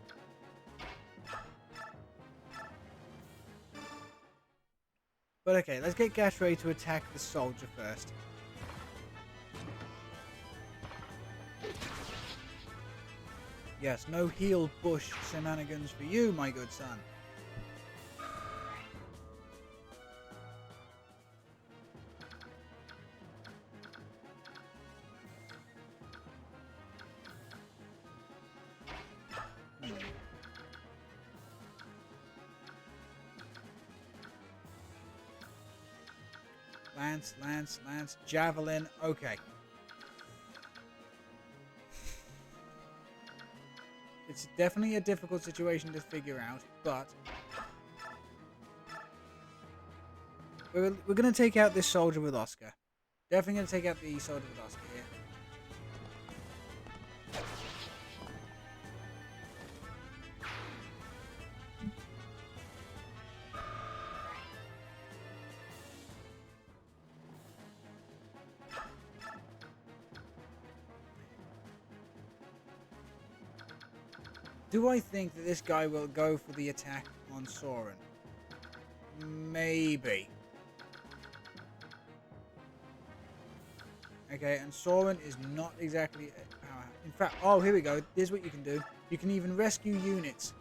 But okay, let's get Gash ready to attack the soldier first. Yes, no heal bush shenanigans for you, my good son. Lance, javelin, okay. It's definitely a difficult situation to figure out, but we're going to take out this soldier with Oscar. Definitely going to take out the soldier with Oscar here. Do I think that this guy will go for the attack on Soren? Maybe. Okay, and Soren is not exactly... in fact, oh, here we go. Here's what you can do. You can even rescue units.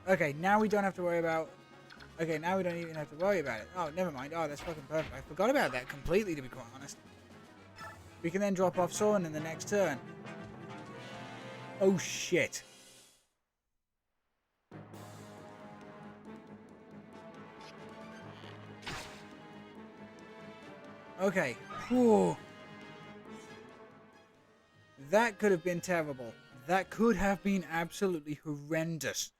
Okay, now we don't have to worry about... Okay, now we don't even have to worry about it. Oh, never mind. Oh, that's fucking perfect. I forgot about that completely, to be quite honest. We can then drop off Soren in the next turn. Oh, shit. Okay. Whew. That could have been terrible. That could have been absolutely horrendous.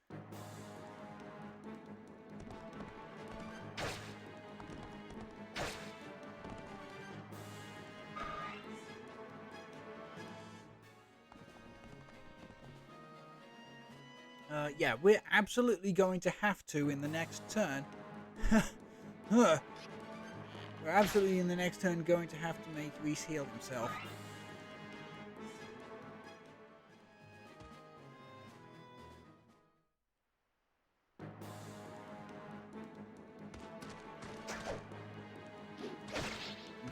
Yeah, we're absolutely going to have to in the next turn. We're absolutely in the next turn going to have to make Reese heal himself.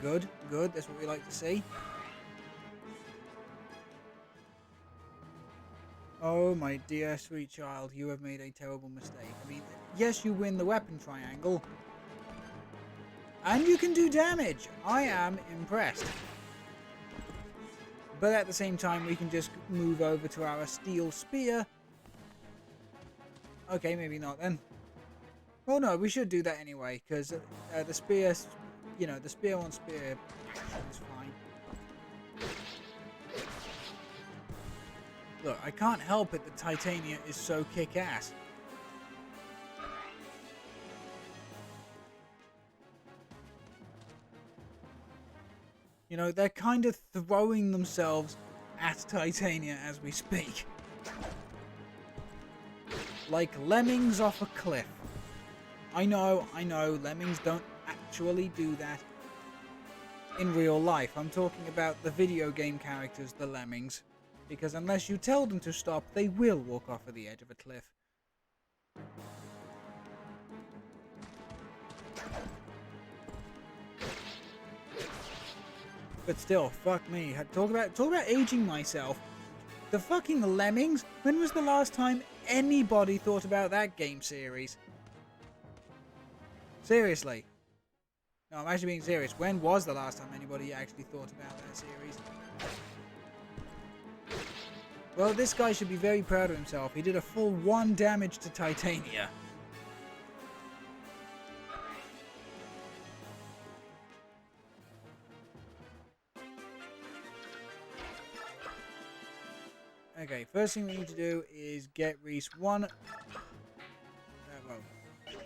Good, good, that's what we like to see. Oh my dear sweet child, you have made a terrible mistake. I mean, yes, you win the weapon triangle. And you can do damage. I am impressed. But at the same time, we can just move over to our steel spear. Okay, maybe not then. Well, no, we should do that anyway, because the spear, you know, the spear on spear action is fine. Look, I can't help it that Titania is so kick-ass. You know, they're kind of throwing themselves at Titania as we speak. Like lemmings off a cliff. I know, lemmings don't actually do that in real life. I'm talking about the video game characters, the lemmings. Because unless you tell them to stop, they will walk off of the edge of a cliff. But still, fuck me. Talk about aging myself. The fucking Lemmings? When was the last time anybody thought about that game series? Seriously. No, I'm actually being serious. When was the last time anybody actually thought about that series? Well, this guy should be very proud of himself. He did a full 1 damage to Titania. Okay, first thing we need to do is get Reese one... well,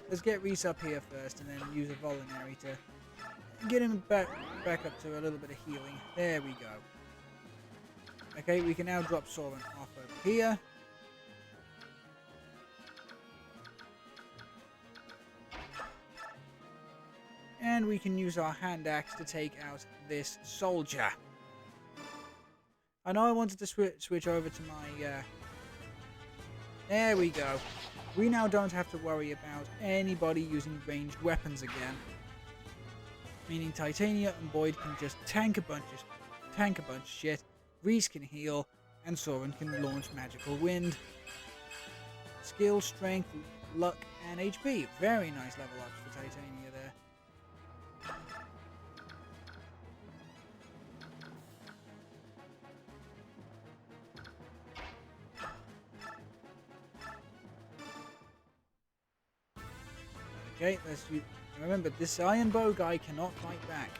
let's get Reese up here first and then use a voluntary to get him back up to a little bit of healing. There we go. Okay, we can now drop Soren off over here. And we can use our hand axe to take out this soldier. I know I wanted to switch over to my... There we go. We now don't have to worry about anybody using ranged weapons again. Meaning Titania and Boyd can just tank a bunch of shit. Reese can heal, and Soren can launch magical wind. Skill, strength, luck, and HP. Very nice level ups for Titania there. Okay, let's use... Remember, this iron bow guy cannot fight back.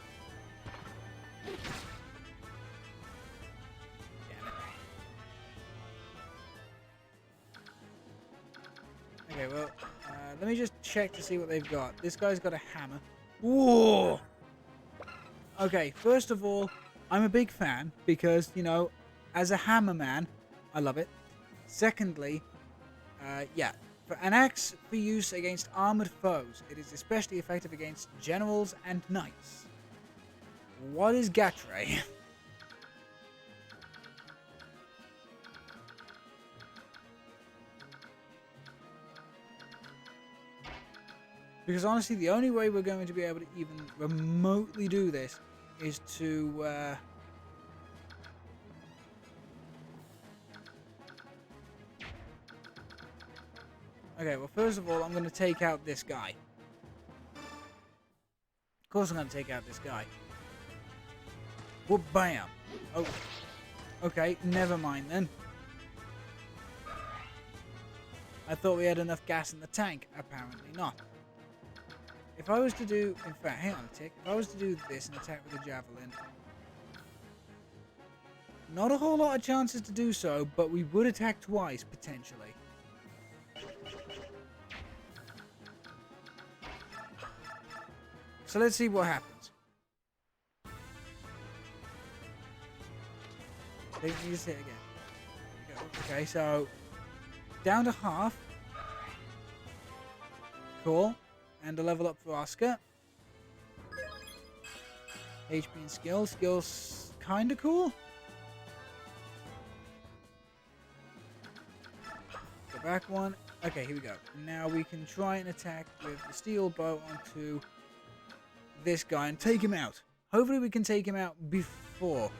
Okay, well, let me just check to see what they've got. This guy's got a hammer. Whoa! Okay, first of all, I'm a big fan because, you know, as a hammer man, I love it. Secondly, yeah, for an axe for use against armored foes, it is especially effective against generals and knights. What is Gatre? Because honestly, the only way we're going to be able to even remotely do this is to... Okay, well, first of all, I'm going to take out this guy. Of course I'm going to take out this guy. Whoop, bam. Oh, okay, never mind then. I thought we had enough gas in the tank. Apparently not. If I was to do... In fact, hang on a tick. If I was to do this and attack with a javelin... Not a whole lot of chances to do so, but we would attack twice, potentially. So let's see what happens. Let me just hit again. There we go. Okay, so... Down to half. Cool. And a level up for Oscar. HP and skills. Skills kinda cool. Go back one. Okay, here we go. Now we can try and attack with the steel bow onto this guy and take him out. Hopefully we can take him out before.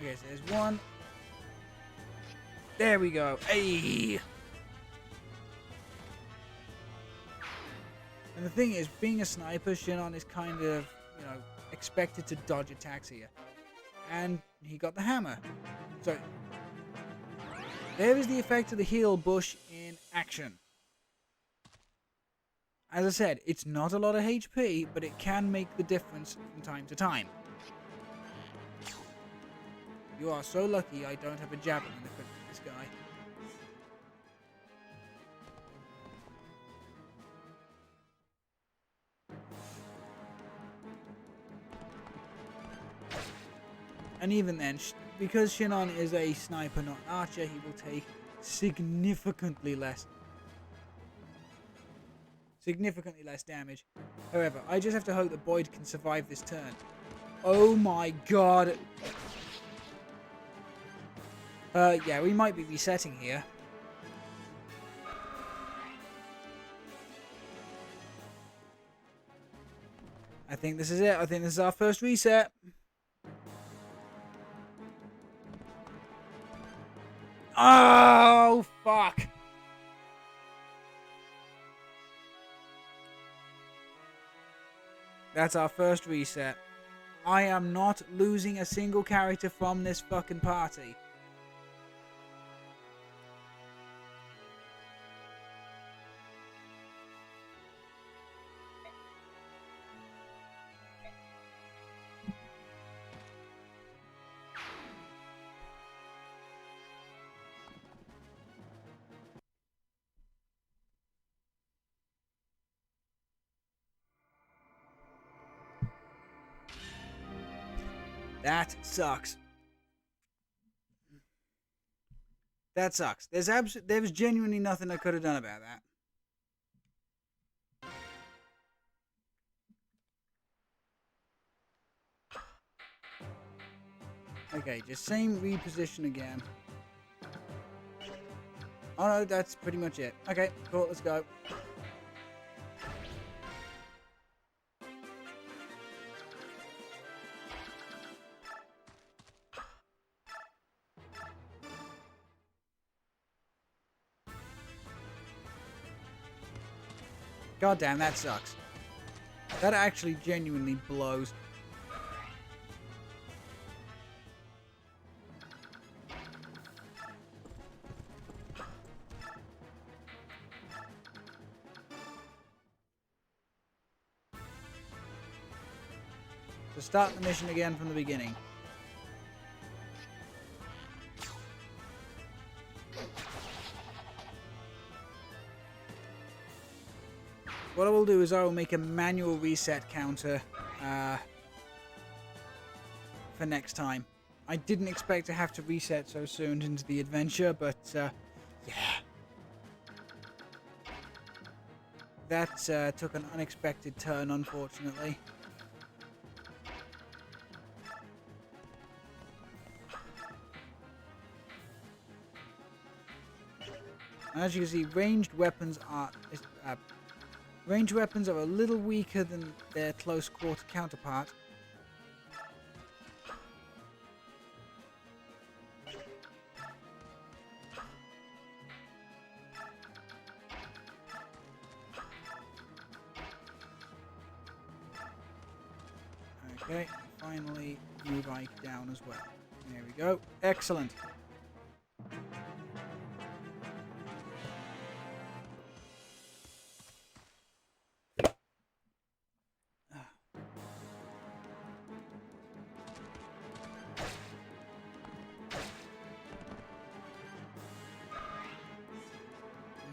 Okay, so there's one. There we go. Hey! And the thing is, being a sniper, Shinon is kind of, you know, expected to dodge attacks here. And he got the hammer. So, there is the effect of the heal bush in action. As I said, it's not a lot of HP, but it can make the difference from time to time. You are so lucky I don't have a javelin equipped with this guy. And even then, because Shinon is a sniper, not an archer, he will take significantly less damage. However, I just have to hope that Boyd can survive this turn. Oh my god! Yeah, we might be resetting here. I think this is it. I think this is our first reset. Oh, fuck. That's our first reset. I am not losing a single character from this fucking party. That sucks. That sucks. There was genuinely nothing I could have done about that. Okay, just same reposition again. Oh no, that's pretty much it. Okay, cool, let's go. God damn, that sucks. That actually genuinely blows. So start the mission again from the beginning. What I will do is I will make a manual reset counter for next time. I didn't expect to have to reset so soon into the adventure, but yeah. That took an unexpected turn, unfortunately. As you can see, ranged weapons are a little weaker than their close quarter counterpart. Okay, finally move Ike down as well. There we go. Excellent.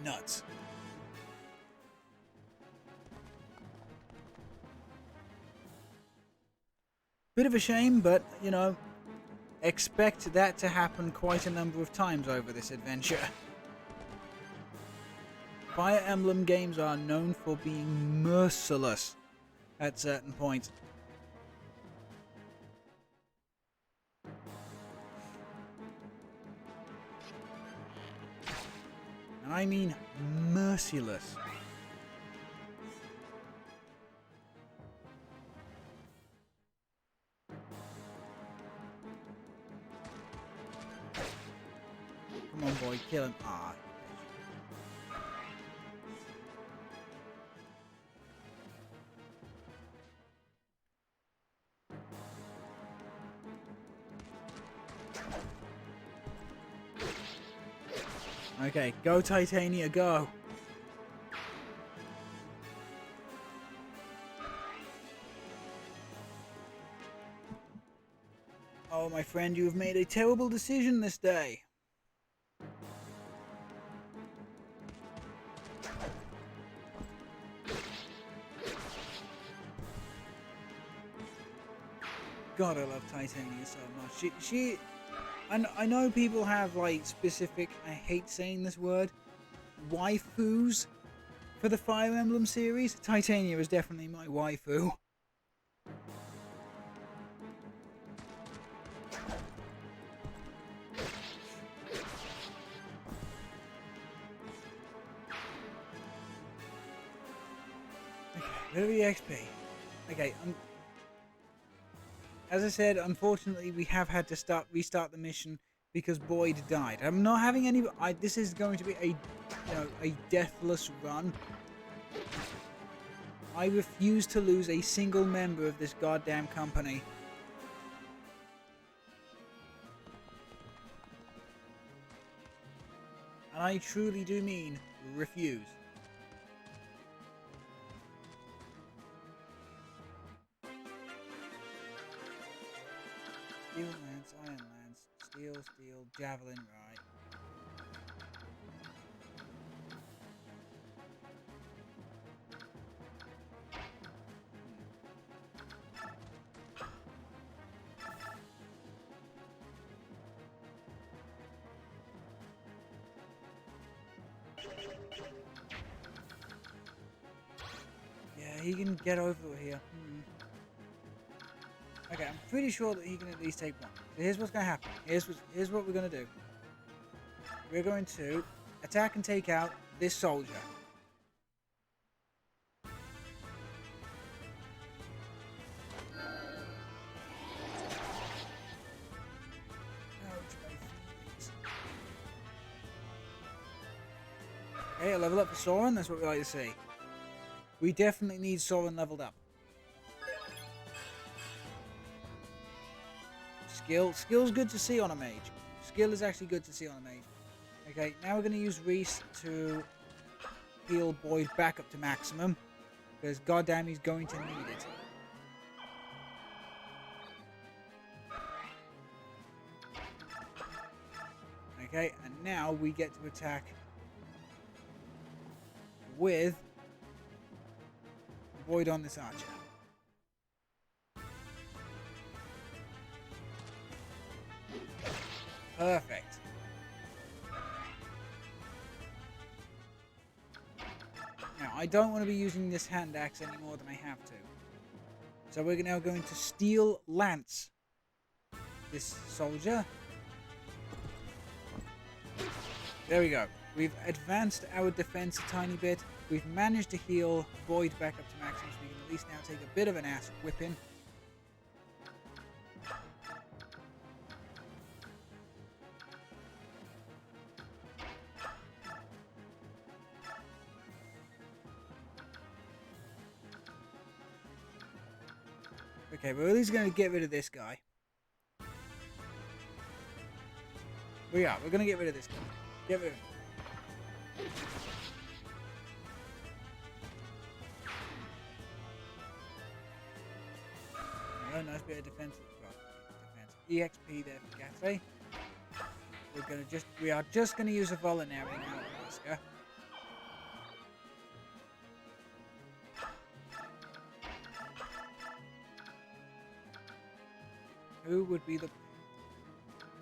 Nuts. Bit of a shame, but, you know, expect that to happen quite a number of times over this adventure. Fire Emblem games are known for being merciless at certain points. And I mean merciless. Come on, boy, kill him. Ah. Okay, go Titania, go. Oh, my friend, you have made a terrible decision this day. God, I love Titania so much. I know people have, like, specific, I hate saying this word, waifus for the Fire Emblem series. Titania is definitely my waifu. Bit of EXP. Okay, as I said, unfortunately, we have had to restart the mission because Boyd died. I'm not having any. This is going to be a deathless run. I refuse to lose a single member of this goddamn company. And I truly do mean refuse. Steel lance, iron lance, steel, javelin, right. Yeah, he can get over here. Okay, I'm pretty sure that he can at least take one. So here's what's going to happen. Here's what we're going to do. We're going to attack and take out this soldier. Okay, a level up for Soren. That's what we like to see. We definitely need Soren leveled up. Skill's good to see on a mage. Skill is actually good to see on a mage. Okay, now we're going to use Reese to heal Boyd back up to maximum. Because goddamn, he's going to need it. Okay, and now we get to attack with Boyd on this archer. Perfect. Now, I don't want to be using this hand axe any more than I have to. So we're now going to steel lance this soldier. There we go. We've advanced our defense a tiny bit. We've managed to heal Boyd back up to maximum, so we can at least now take a bit of an ass whipping. Okay, we're at least going to get rid of this guy. We're going to get rid of this guy. Get rid of him. Oh, nice bit of defense. EXP there for Gate. We are just going to use a voluntary now, Oscar. Who would be the?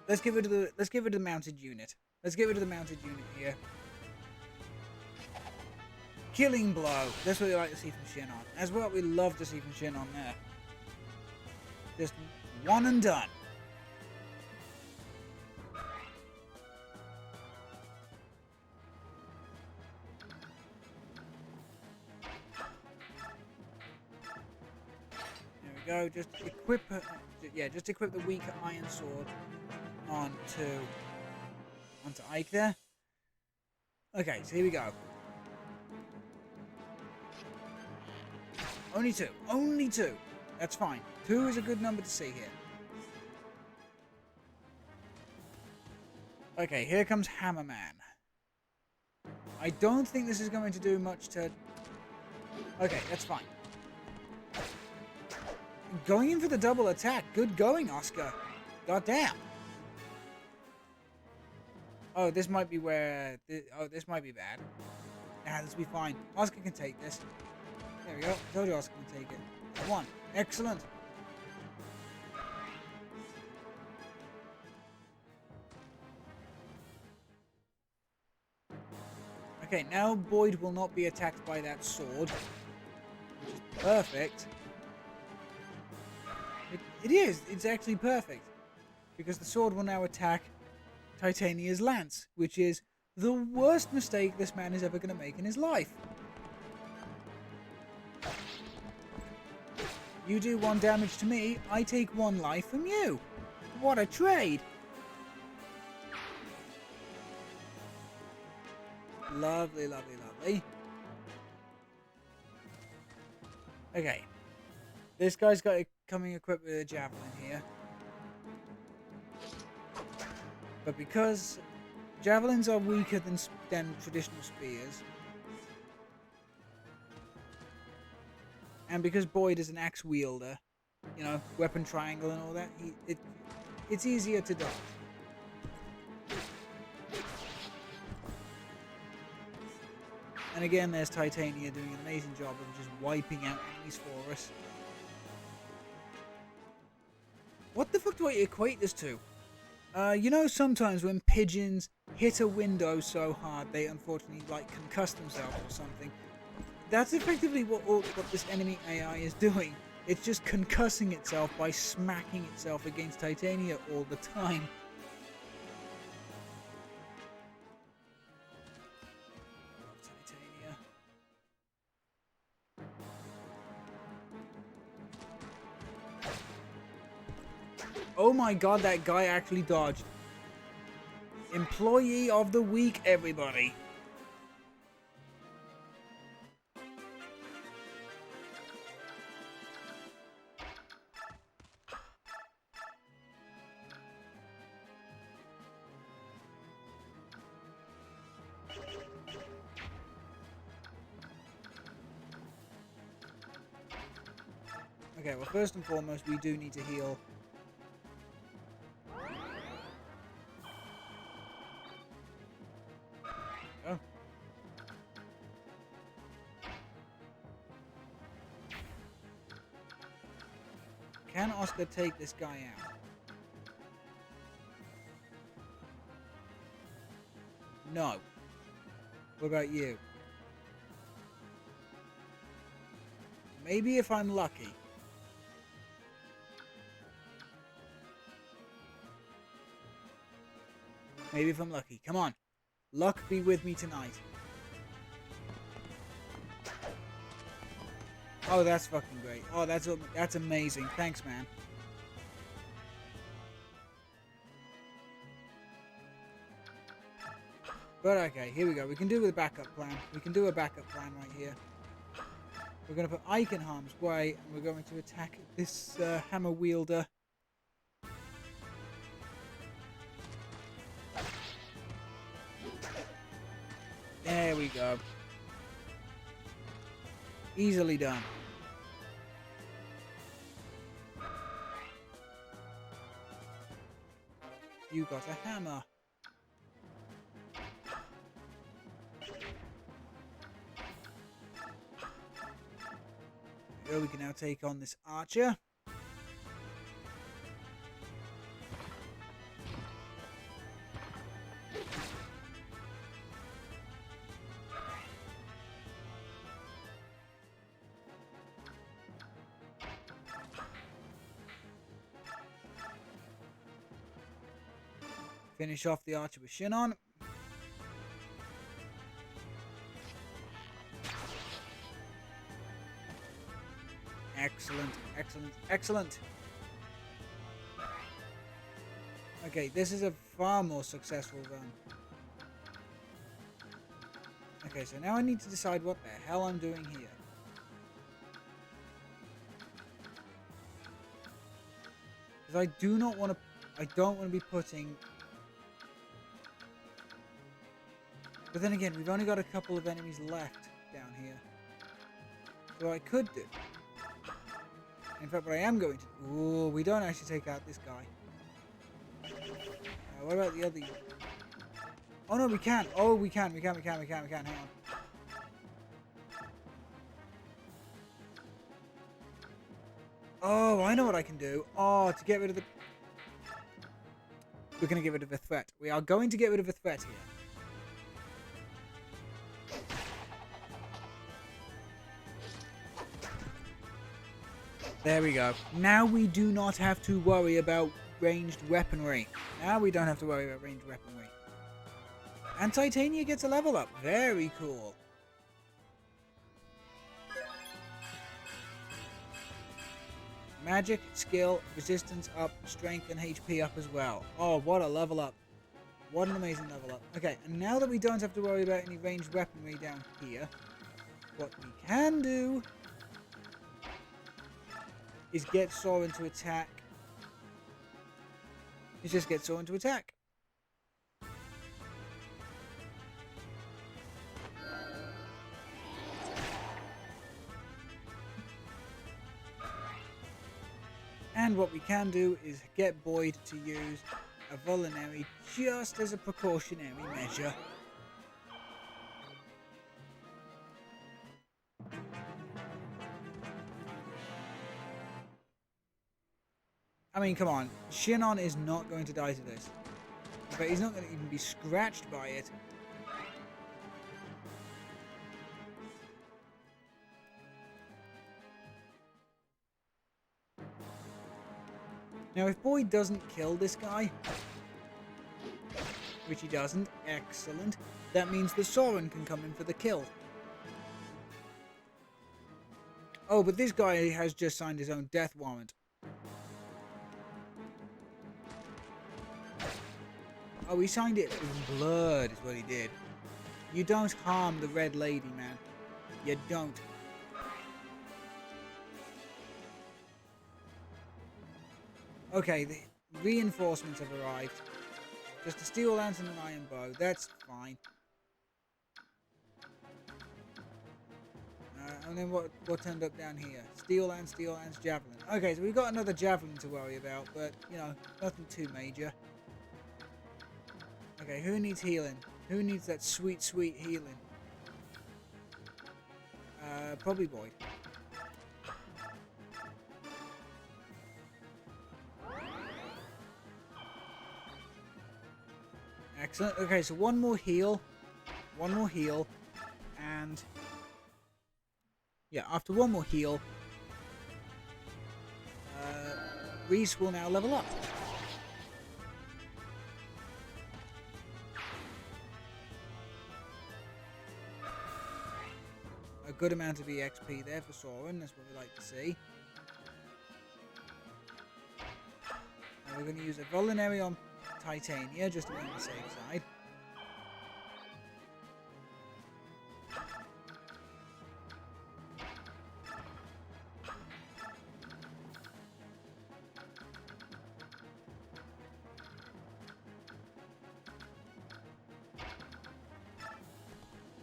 Let's give it to the mounted unit. Let's get rid of the mounted unit here. Killing blow. That's what we like to see from Shin on. That's what we love to see from Shin on there. Just one and done. There we go. Just equip. Just equip the weaker iron sword onto Ike there. Okay, so here we go. Only two. Only two. That's fine. 2 is a good number to see here. Okay, here comes Hammerman. I don't think this is going to do much to... Okay, that's fine. Going in for the double attack. Good going, Oscar. God damn. Oh, this might be where... this might be bad. Nah, this will be fine. Oscar can take this. There we go. I told you Oscar can take it. 1. Excellent. Okay, now Boyd will not be attacked by that sword. Which is perfect. It is. It's actually perfect. Because the sword will now attack Titania's lance, which is the worst mistake this man is ever going to make in his life. You do 1 damage to me, I take 1 life from you. What a trade! Lovely, lovely, lovely. Okay. This guy's got coming equipped with a javelin here. But because javelins are weaker than traditional spears, and because Boyd is an axe wielder, you know, weapon triangle and all that, it's easier to dodge. And again, there's Titania doing an amazing job of just wiping out enemies for us. What the fuck do I equate this to? You know, sometimes when pigeons hit a window so hard they unfortunately like concuss themselves or something. That's effectively what this enemy AI is doing. It's just concussing itself by smacking itself against Titania all the time. Titania. Oh my god, that guy actually dodged. Employee of the week, everybody. Okay, well, first and foremost, we do need to heal. Oh. Can Oscar take this guy out? No. What about you? Maybe if I'm lucky. Maybe if I'm lucky. Come on. Luck be with me tonight. Oh, that's fucking great. Oh, that's amazing. Thanks, man. But okay, here we go. We can do with a backup plan. We can do a backup plan right here. We're going to put Ike in harm's way, and we're going to attack this hammer wielder. There we go. Easily done. You got a hammer. Here we can now take on this archer. Finish off the archer with Shin on. Excellent, excellent, excellent. Okay, this is a far more successful run. Okay, so now I need to decide what the hell I'm doing here. Because I don't want to be putting... But then again, we've only got a couple of enemies left down here. So what I could do... In fact, what I am going to... Ooh, we don't actually take out this guy. What about the other... Oh no, we can. Oh, we can. Hang on. Oh, I know what I can do. Oh, to get rid of the... We're going to get rid of the threat. We are going to get rid of the threat here. There we go. Now we do not have to worry about ranged weaponry. Now we don't have to worry about ranged weaponry. And Titania gets a level up. Very cool. Magic, skill, resistance up, strength, and HP up as well. Oh, what a level up. What an amazing level up. Okay, and now that we don't have to worry about any ranged weaponry down here, what we can do is get Soren to attack. Let's just get Soren to attack. And what we can do is get Boyd to use a vulnerary just as a precautionary measure. I mean, come on. Shinon is not going to die to this. But he's not going to even be scratched by it. Now, if Boyd doesn't kill this guy, which he doesn't, excellent, that means the Soren can come in for the kill. Oh, but this guy has just signed his own death warrant. Oh, he signed it in blood, is what he did. You don't harm the Red Lady, man. You don't. Okay, the reinforcements have arrived. Just a steel lance and an iron bow. That's fine. And then what turned up down here? Steel lance, javelin. Okay, so we've got another javelin to worry about, but, you know, nothing too major. Okay, who needs healing? Who needs that sweet, sweet healing? Probably Boyd. Excellent. Okay, so one more heal, and yeah, after one more heal, Reese will now level up. A good amount of EXP there for Soren, that's what we like to see. And we're going to use a vulnerary on Titania, just to be on the safe side.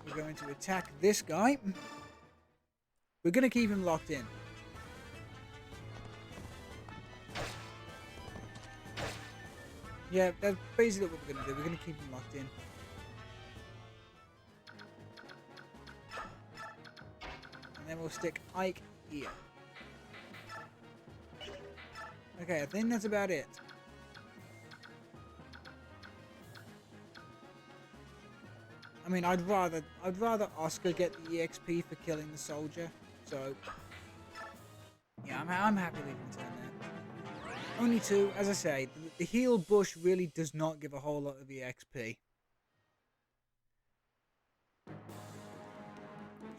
We're going to attack this guy. We're going to keep him locked in. Yeah, that's basically what we're going to do. We're going to keep him locked in. And then we'll stick Ike here. Okay, I think that's about it. I mean, I'd rather Oscar get the EXP for killing the soldier. So, yeah, I'm happy leaving turn there. Only two, as I say, the heal bush really does not give a whole lot of EXP.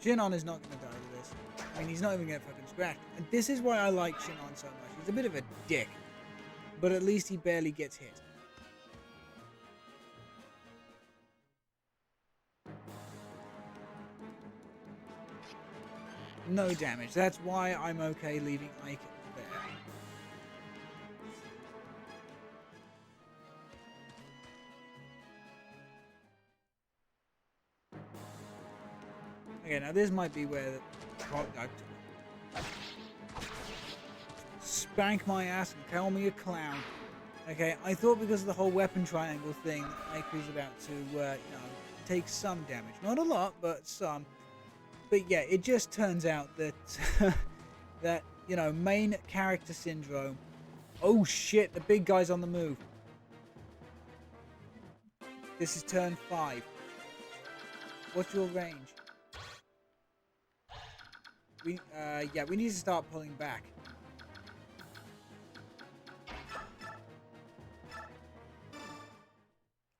Shinon is not going to die to this. I mean, he's not even going to fucking scratch. And this is why I like Shinon so much. He's a bit of a dick. But at least he barely gets hit. No damage. That's why I'm okay leaving Ike there. Okay, now this might be where the spank my ass and call me a clown. Okay, I thought because of the whole weapon triangle thing, Ike was about to, you know, take some damage. Not a lot, but some. But yeah, it just turns out that, that, you know, main character syndrome. Oh shit, the big guy's on the move. This is turn 5. What's your range? Yeah, we need to start pulling back.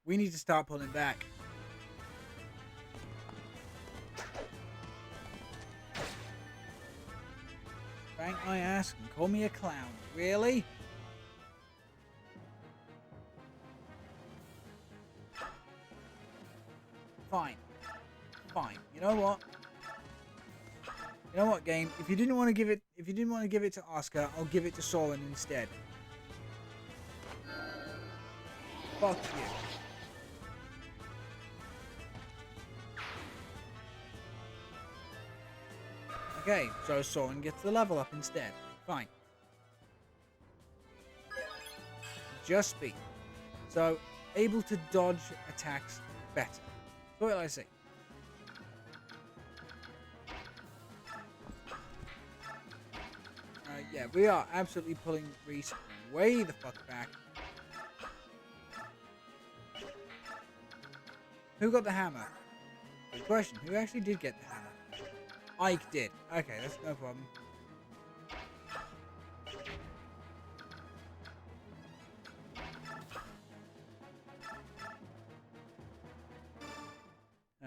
We need to start pulling back. spank my ass and call me a clown. Really? Fine. Fine. You know what? You know what, game? If you didn't want to give it to Oscar, I'll give it to Soren instead. Fuck you. Okay, so Soren gets the level up instead. Fine. Just speed. So, able to dodge attacks better. What will I say? Yeah, we are absolutely pulling Reese way the fuck back. Who got the hammer? Good question. Who actually did get the hammer? Ike did. Okay, that's no problem.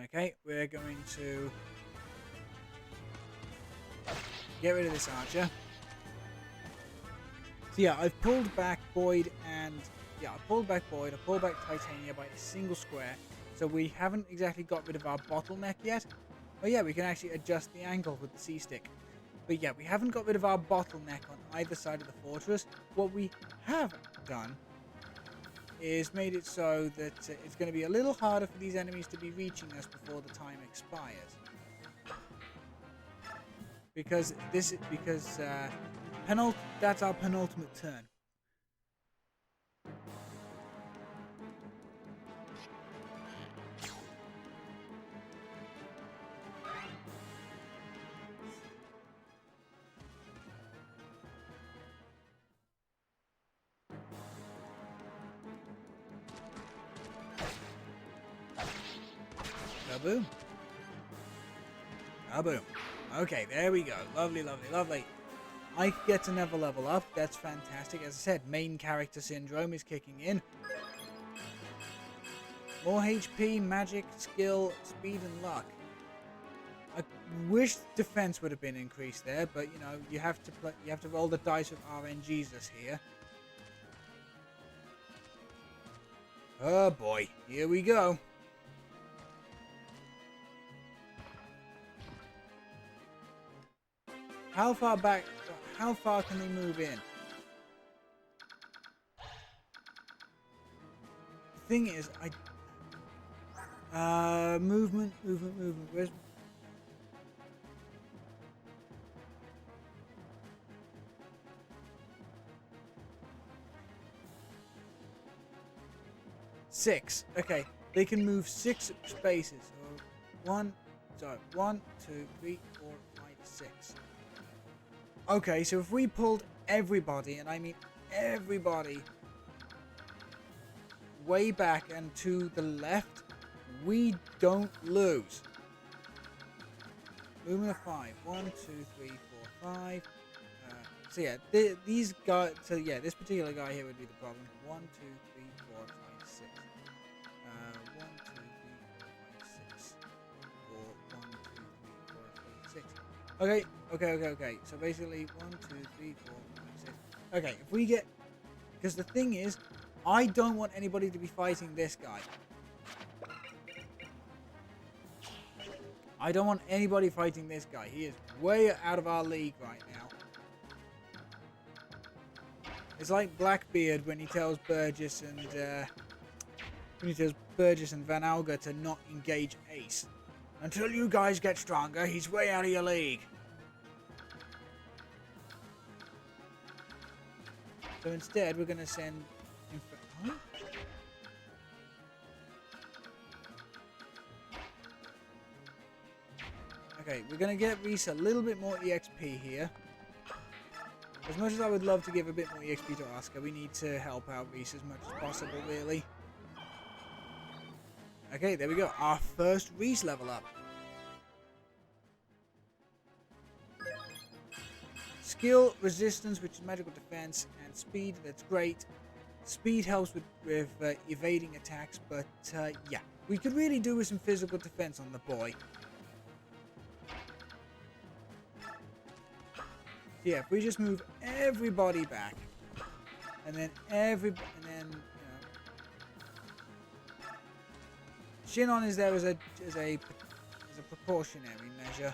Okay, we're going to get rid of this archer. So yeah, I've pulled back Boyd and... Yeah, I pulled back Boyd, I pulled back Titania by a single square. So we haven't exactly got rid of our bottleneck yet. Oh yeah, we can actually adjust the angle with the C-stick. But yeah, we haven't got rid of our bottleneck on either side of the fortress. What we have done is made it so that it's going to be a little harder for these enemies to be reaching us before the time expires. Because that's our penultimate turn. Kaboom. Kaboom. Okay, there we go. Lovely, lovely, lovely. Ike gets another level up. That's fantastic. As I said, main character syndrome is kicking in. More HP, magic, skill, speed, and luck. I wish defense would have been increased there, but you know, you have to roll the dice with RNGesus here. Oh boy, here we go. How far back? How far can they move in? The thing is, movement. Where's... Six. Okay, they can move 6 spaces. So 1, 2, 3, 4, 5, 6. Okay, so if we pulled everybody, and I mean everybody, way back and to the left, we don't lose. Movement of 5. 1, 2, 3, 4, 5. So yeah, these guys. So yeah, this particular guy here would be the problem. 1, 2, 3, 4, 5, 6. 1, 2, 3, 4, 5, 6. 4, 1, 2, 3, 4, 5, 6. Okay. So basically, 1, 2, 3, 4, 5, 6. Okay, if we get... Because the thing is, I don't want anybody to be fighting this guy. I don't want anybody fighting this guy. He is way out of our league right now. It's like Blackbeard when he tells Burgess and Van Alga to not engage Ace. Until you guys get stronger, he's way out of your league. So instead, we're going to send... Huh? Okay, we're going to get Reese a little bit more EXP here. As much as I would love to give a bit more EXP to Oscar, we need to help out Reese as much as possible, really. Okay, there we go. Our first Reese level up. Skill, resistance, which is magical defense, and speed, that's great. Speed helps with evading attacks, but yeah. We could really do with some physical defense on the boy. Yeah, if we just move everybody back, and then Shinon is there as a precautionary measure.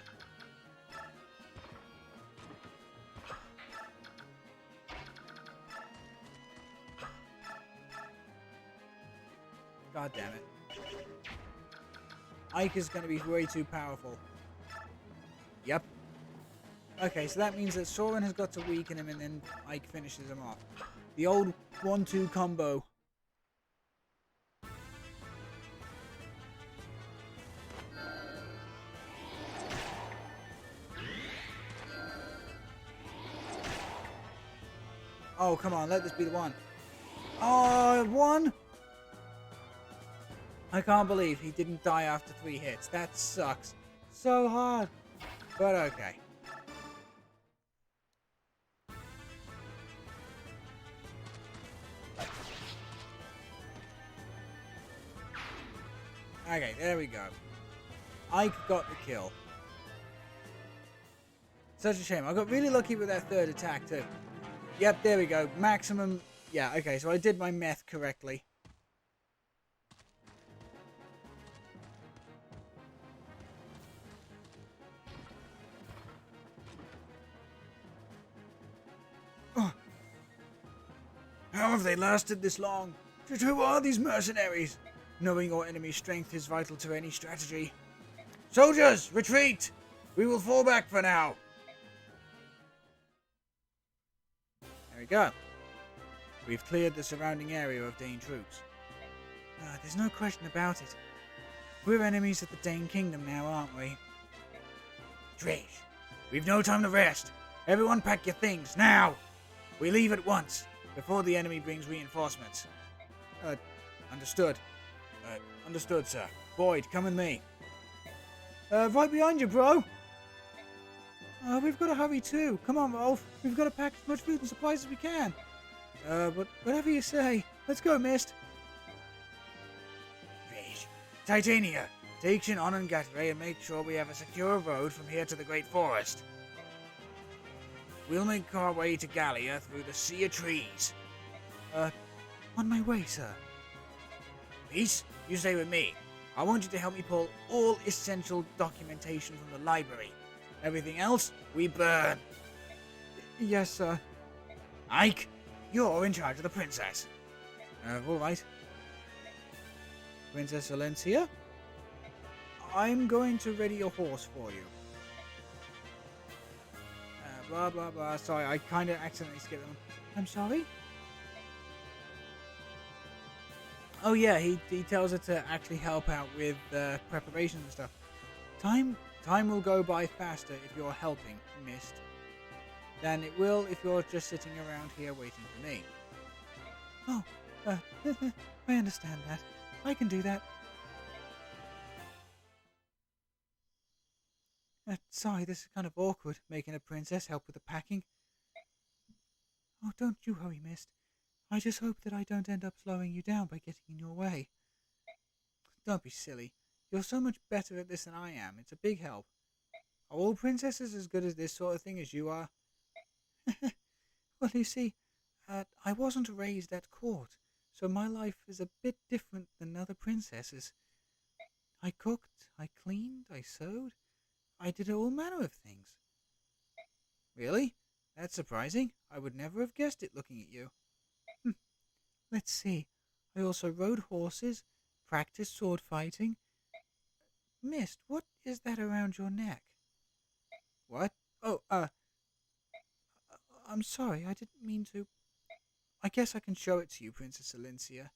God damn it. Ike is going to be way too powerful. Yep. Okay, so that means that Soren has got to weaken him and then Ike finishes him off. The old 1-2 combo. Oh, come on, let this be the one. Oh, one? I can't believe he didn't die after 3 hits. That sucks. So hard. But okay. Okay, there we go. Ike got the kill. Such a shame. I got really lucky with that third attack too. Yep, there we go. Maximum. Yeah, okay, so I did my math correctly. Oh. How have they lasted this long? Who are these mercenaries? Knowing your enemy's strength is vital to any strategy. Soldiers, retreat! We will fall back for now. There we go. We've cleared the surrounding area of Daien troops. There's no question about it. We're enemies of the Daien kingdom now, aren't we? Trish, we've no time to rest. Everyone pack your things, now! We leave at once, before the enemy brings reinforcements. Understood. Understood, sir. Boyd, come with me. Right behind you, bro. We've got to hurry too. Come on, Rolf. We've got to pack as much food and supplies as we can. But whatever you say. Let's go, Mist. Rage. Titania, take Shinon and Gatray and make sure we have a secure road from here to the Great Forest. We'll make our way to Gallia through the Sea of Trees. On my way, sir. Peace, you stay with me. I want you to help me pull all essential documentation from the library. Everything else, we burn. Yes, sir. Ike, you're in charge of the princess. All right. Princess Valencia, I'm going to ready a horse for you. Blah, blah, blah. Sorry, I kind of accidentally skipped them. I'm sorry? Oh yeah, he tells her to actually help out with preparations and stuff. Time will go by faster if you're helping, Mist, than it will if you're just sitting around here waiting for me. Oh, I understand that. I can do that. Sorry, this is kind of awkward, making a princess help with the packing. Oh, don't you hurry, Mist. I just hope that I don't end up slowing you down by getting in your way. Don't be silly. You're so much better at this than I am. It's a big help. Are all princesses as good at this sort of thing as you are? Well, you see, I wasn't raised at court, so my life is a bit different than other princesses. I cooked, I cleaned, I sewed. I did all manner of things. Really? That's surprising. I would never have guessed it looking at you. Let's see. I also rode horses, practiced sword fighting. Mist, what is that around your neck? What? Oh, I'm sorry, I didn't mean to. I guess I can show it to you, Princess Valencia.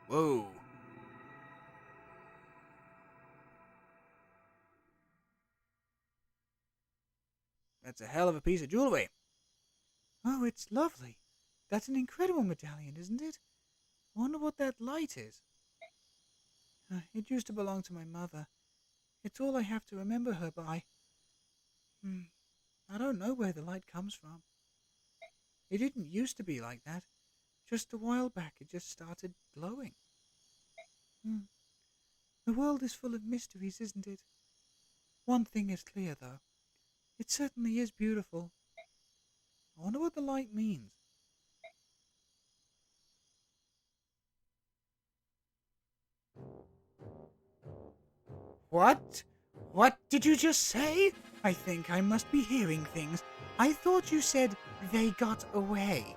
Whoa. That's a hell of a piece of jewelry. Oh, it's lovely. That's an incredible medallion, isn't it? I wonder what that light is. It used to belong to my mother. It's all I have to remember her by. I don't know where the light comes from. It didn't used to be like that. Just a while back it just started glowing. The world is full of mysteries, isn't it? One thing is clear, though. It certainly is beautiful. I wonder what the light means. What? What did you just say? I think I must be hearing things. I thought you said they got away.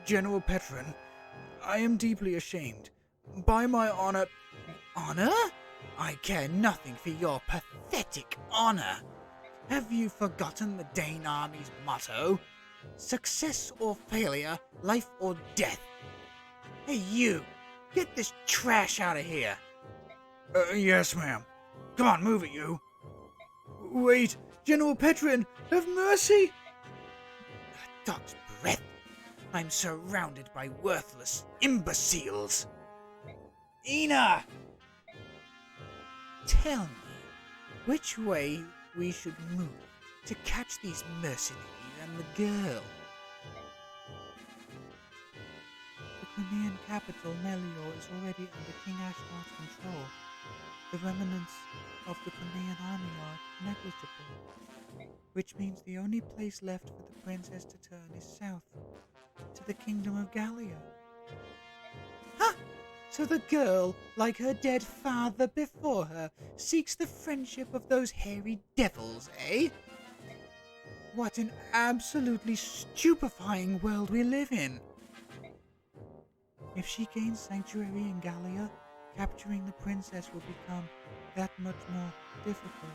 General Petrin, I am deeply ashamed. By my honor... Honor? I care nothing for your pathetic honor. Have you forgotten the Daien army's motto? Success or failure, life or death. Hey you, get this trash out of here. Yes, ma'am. Come on, move it, you. Wait, General Petrin, have mercy! A dog's breath. I'm surrounded by worthless imbeciles. Ina! Tell me, which way we should move to catch these mercenaries and the girl? The Crimean capital, Melior, is already under King Ashnar's control. The remnants of the Crimean army are negligible, which means the only place left for the princess to turn is south, to the kingdom of Gallia. Ha! So the girl, like her dead father before her, seeks the friendship of those hairy devils, eh? What an absolutely stupefying world we live in! If she gains sanctuary in Gallia, capturing the princess will become that much more difficult.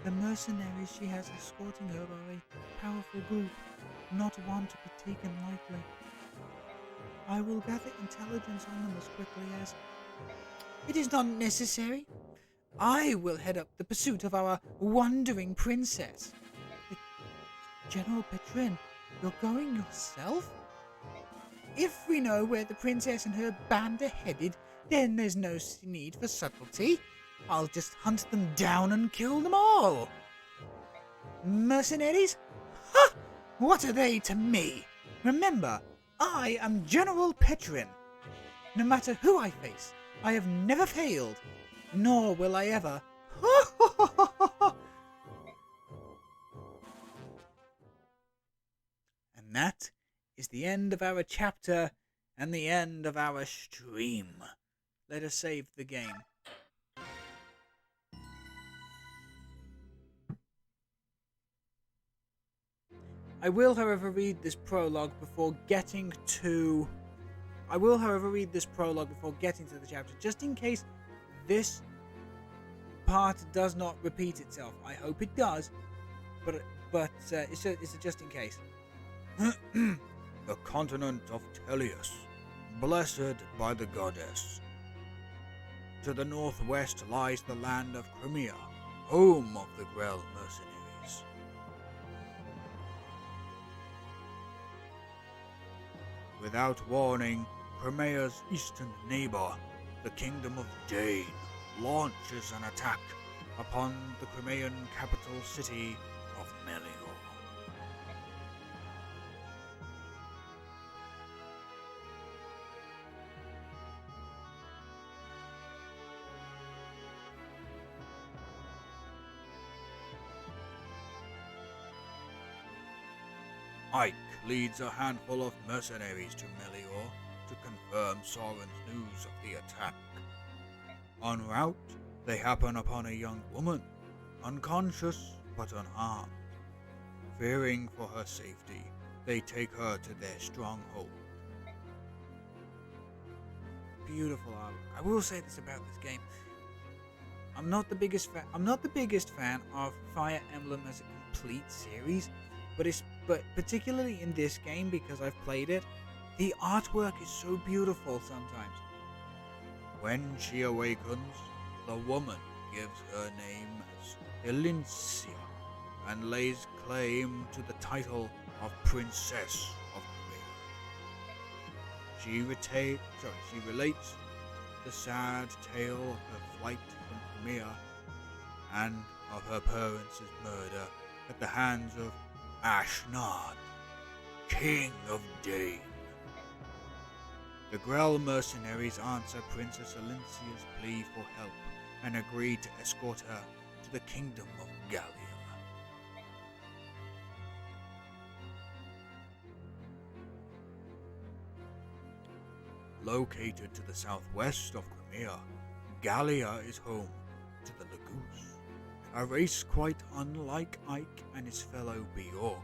The mercenaries she has escorting her are a powerful group, not one to be taken lightly. I will gather intelligence on them as quickly as... It is not necessary. I will head up the pursuit of our wandering princess. General Petrin, you're going yourself? If we know where the princess and her band are headed, then there's no need for subtlety. I'll just hunt them down and kill them all. Mercenaries? Ha! What are they to me? Remember, I am General Petrin. No matter who I face, I have never failed, nor will I ever. And that is the end of our chapter and the end of our stream. Let us save the game. I will, however, read this prologue before getting to... the chapter, just in case this part does not repeat itself. I hope it does, but it's just in case. The continent of Tellius, blessed by the goddess. To the northwest lies the land of Crimea, home of the Griel mercenaries. Without warning, Crimea's eastern neighbor, the kingdom of Daien, launches an attack upon the Crimean capital city of Melior. Ike leads a handful of mercenaries to Melior to confirm Soren's news of the attack. En route, they happen upon a young woman, unconscious but unharmed. Fearing for her safety, they take her to their stronghold. Beautiful art. I will say this about this game. I'm not the biggest fan of Fire Emblem as a complete series, but particularly in this game, because I've played it, the artwork is so beautiful sometimes. When she awakens, the woman gives her name as Elincia and lays claim to the title of Princess of Crimea. She relates the sad tale of her flight from Crimea and of her parents' murder at the hands of Ashnard, King of Daien. The Griel mercenaries answer Princess Elincia's plea for help and agree to escort her to the kingdom of Gallia. Located to the southwest of Crimea, Gallia is home to the Lagoose, a race quite unlike Ike and his fellow Bjork.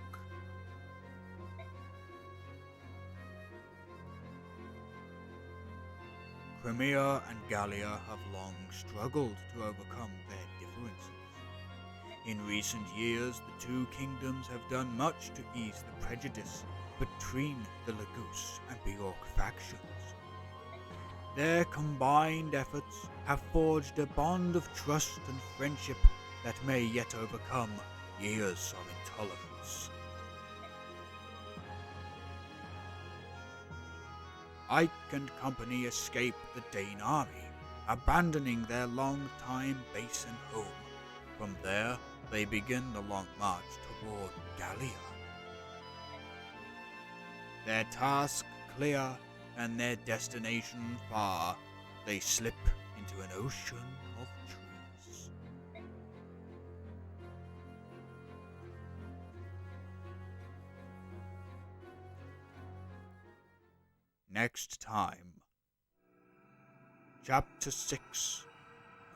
Crimea and Gallia have long struggled to overcome their differences. In recent years, the two kingdoms have done much to ease the prejudice between the Lagoose and Bjork factions. Their combined efforts have forged a bond of trust and friendship that may yet overcome years of intolerance. Ike and company escape the Daien army, abandoning their long-time base and home. From there, they begin the long march toward Gallia. Their task clear and their destination far, they slip into an ocean of trees. Next time, Chapter 6,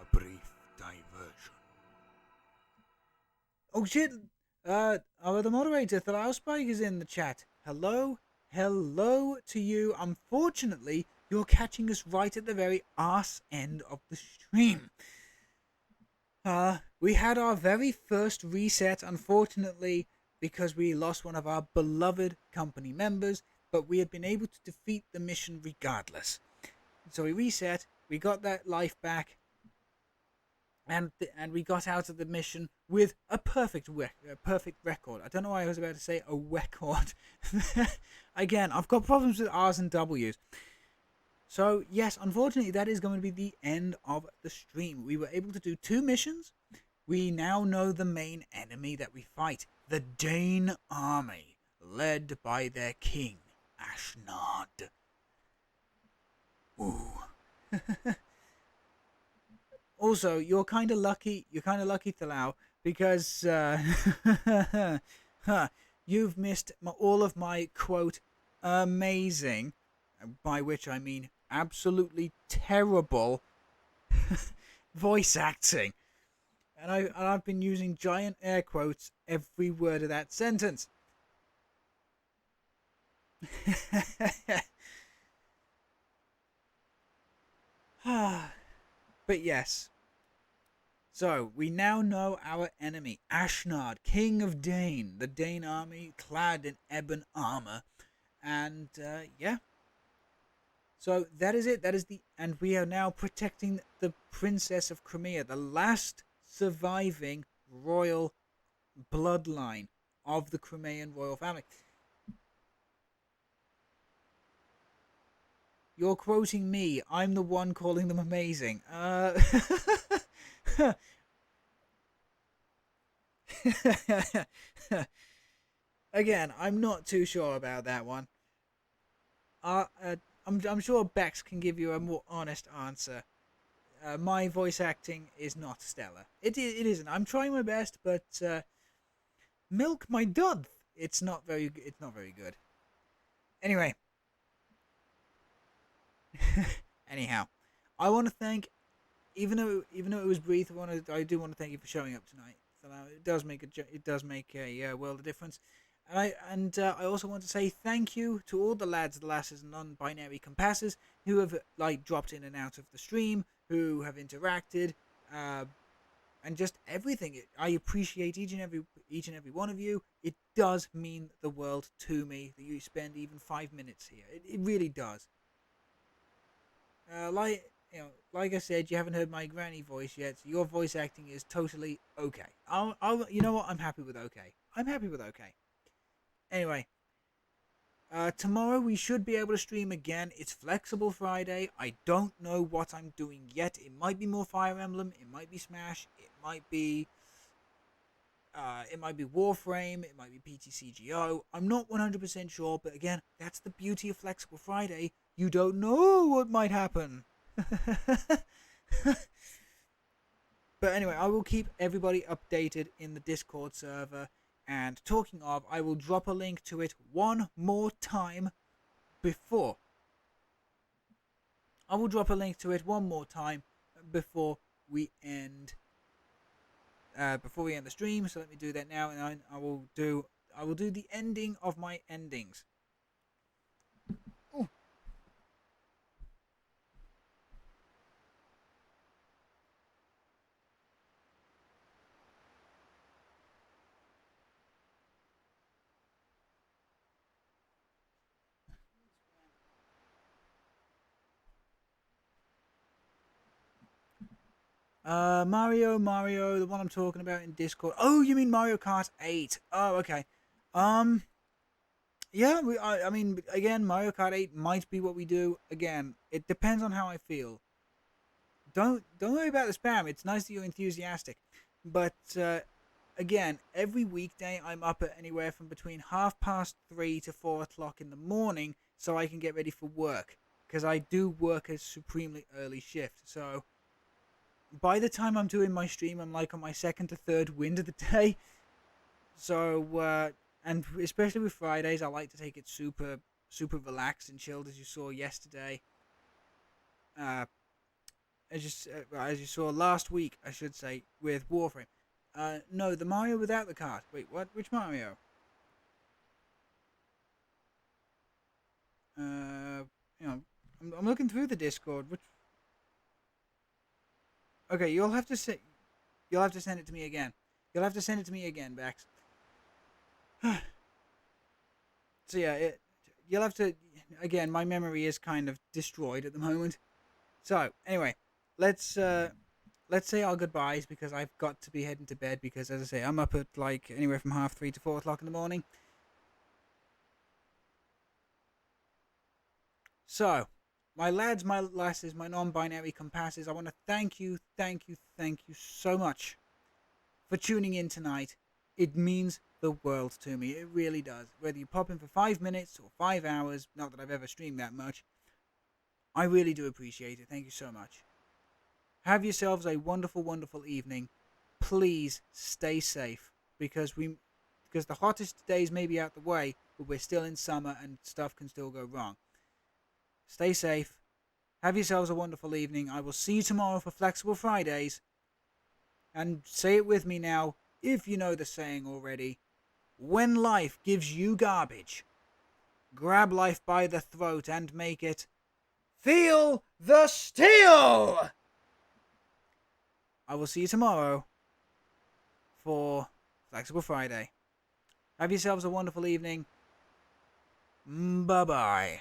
A Brief Diversion. Oh shit! The moderator, Thalausbike, is in the chat. Hello to you. Unfortunately, you're catching us right at the very arse end of the stream. We had our very first reset, unfortunately, because we lost one of our beloved company members, but we had been able to defeat the mission regardless. So we reset, we got that life back, and we got out of the mission with a perfect record. I don't know why I was about to say a record. Again, I've got problems with R's and W's. So yes, unfortunately, that is going to be the end of the stream. We were able to do 2 missions. We now know the main enemy that we fight, the Daien army, led by their king, Ashnard. Ooh. Also, you're kind of lucky, Thalau, because you've missed all of my, quote, amazing, by which I mean absolutely terrible, voice acting. And I've been using giant air quotes every word of that sentence. But yes. So, we now know our enemy, Ashnard, King of Daien, the Daien army clad in ebon armor. And, yeah. So, that is it. And we are now protecting the Princess of Crimea, the last surviving royal bloodline of the Crimean royal family. You're quoting me. I'm the one calling them amazing. Again, I'm not too sure about that one. I'm sure Bex can give you a more honest answer. My voice acting is not stellar. It isn't. I'm trying my best, but milk my dud. It's not very good. Anyway. Anyhow, I want to thank, even though it was brief, I do want to thank you for showing up tonight. So it does make a world of difference. And I also want to say thank you to all the lads, the lasses, and non-binary compasses who have dropped in and out of the stream, who have interacted, and just everything. I appreciate each and every one of you. It does mean the world to me that you spend even 5 minutes here. It really does. Like I said, you haven't heard my granny voice yet, so your voice acting is totally okay. You know what? I'm happy with okay. Anyway, tomorrow we should be able to stream again. It's Flexible Friday. I don't know what I'm doing yet. It might be more Fire Emblem. It might be Smash. It might be Warframe. It might be PTCGO. I'm not 100% sure, but again, that's the beauty of Flexible Friday. You don't know what might happen. But anyway, I will keep everybody updated in the Discord server. And talking of, I will drop a link to it one more time before. I will drop a link to it one more time before we end. Before we end the stream, so let me do that now, and I will do the ending of my endings. Ooh. Mario, the one I'm talking about in Discord. Oh, you mean Mario Kart 8? Oh, okay. Yeah, I mean, again, Mario Kart 8 might be what we do. Again, it depends on how I feel. Don't worry about the spam. It's nice that you're enthusiastic, but again, every weekday I'm up at anywhere from between 3:30 to 4 o'clock in the morning, so I can get ready for work because I do work a supremely early shift. So by the time I'm doing my stream, I'm like on my second to third wind of the day. So and especially with Fridays, I like to take it super relaxed and chilled, as you saw yesterday. Uh, as you saw last week, I should say, with Warframe. No, the Mario without the card. Wait, what? Which Mario? You know, I'm looking through the Discord. Which? Okay, you'll have to send it to me again. You'll have to send it to me again, Bax. So yeah, you'll have to. Again, my memory is kind of destroyed at the moment. So anyway, let's say our goodbyes because I've got to be heading to bed because, as I say, I'm up at like anywhere from 3:30 to 4 o'clock in the morning. So, my lads, my lasses, my non-binary compasses, I want to thank you so much for tuning in tonight. It means the world to me. It really does. Whether you pop in for 5 minutes or 5 hours, not that I've ever streamed that much, I really do appreciate it. Thank you so much. Have yourselves a wonderful, wonderful evening. Please stay safe because the hottest days may be out the way, but we're still in summer and stuff can still go wrong. Stay safe. Have yourselves a wonderful evening. I will see you tomorrow for Flexible Fridays. And say it with me now, if you know the saying already. When life gives you garbage, grab life by the throat and make it feel the steel! I will see you tomorrow for Flexible Friday. Have yourselves a wonderful evening. Bye-bye.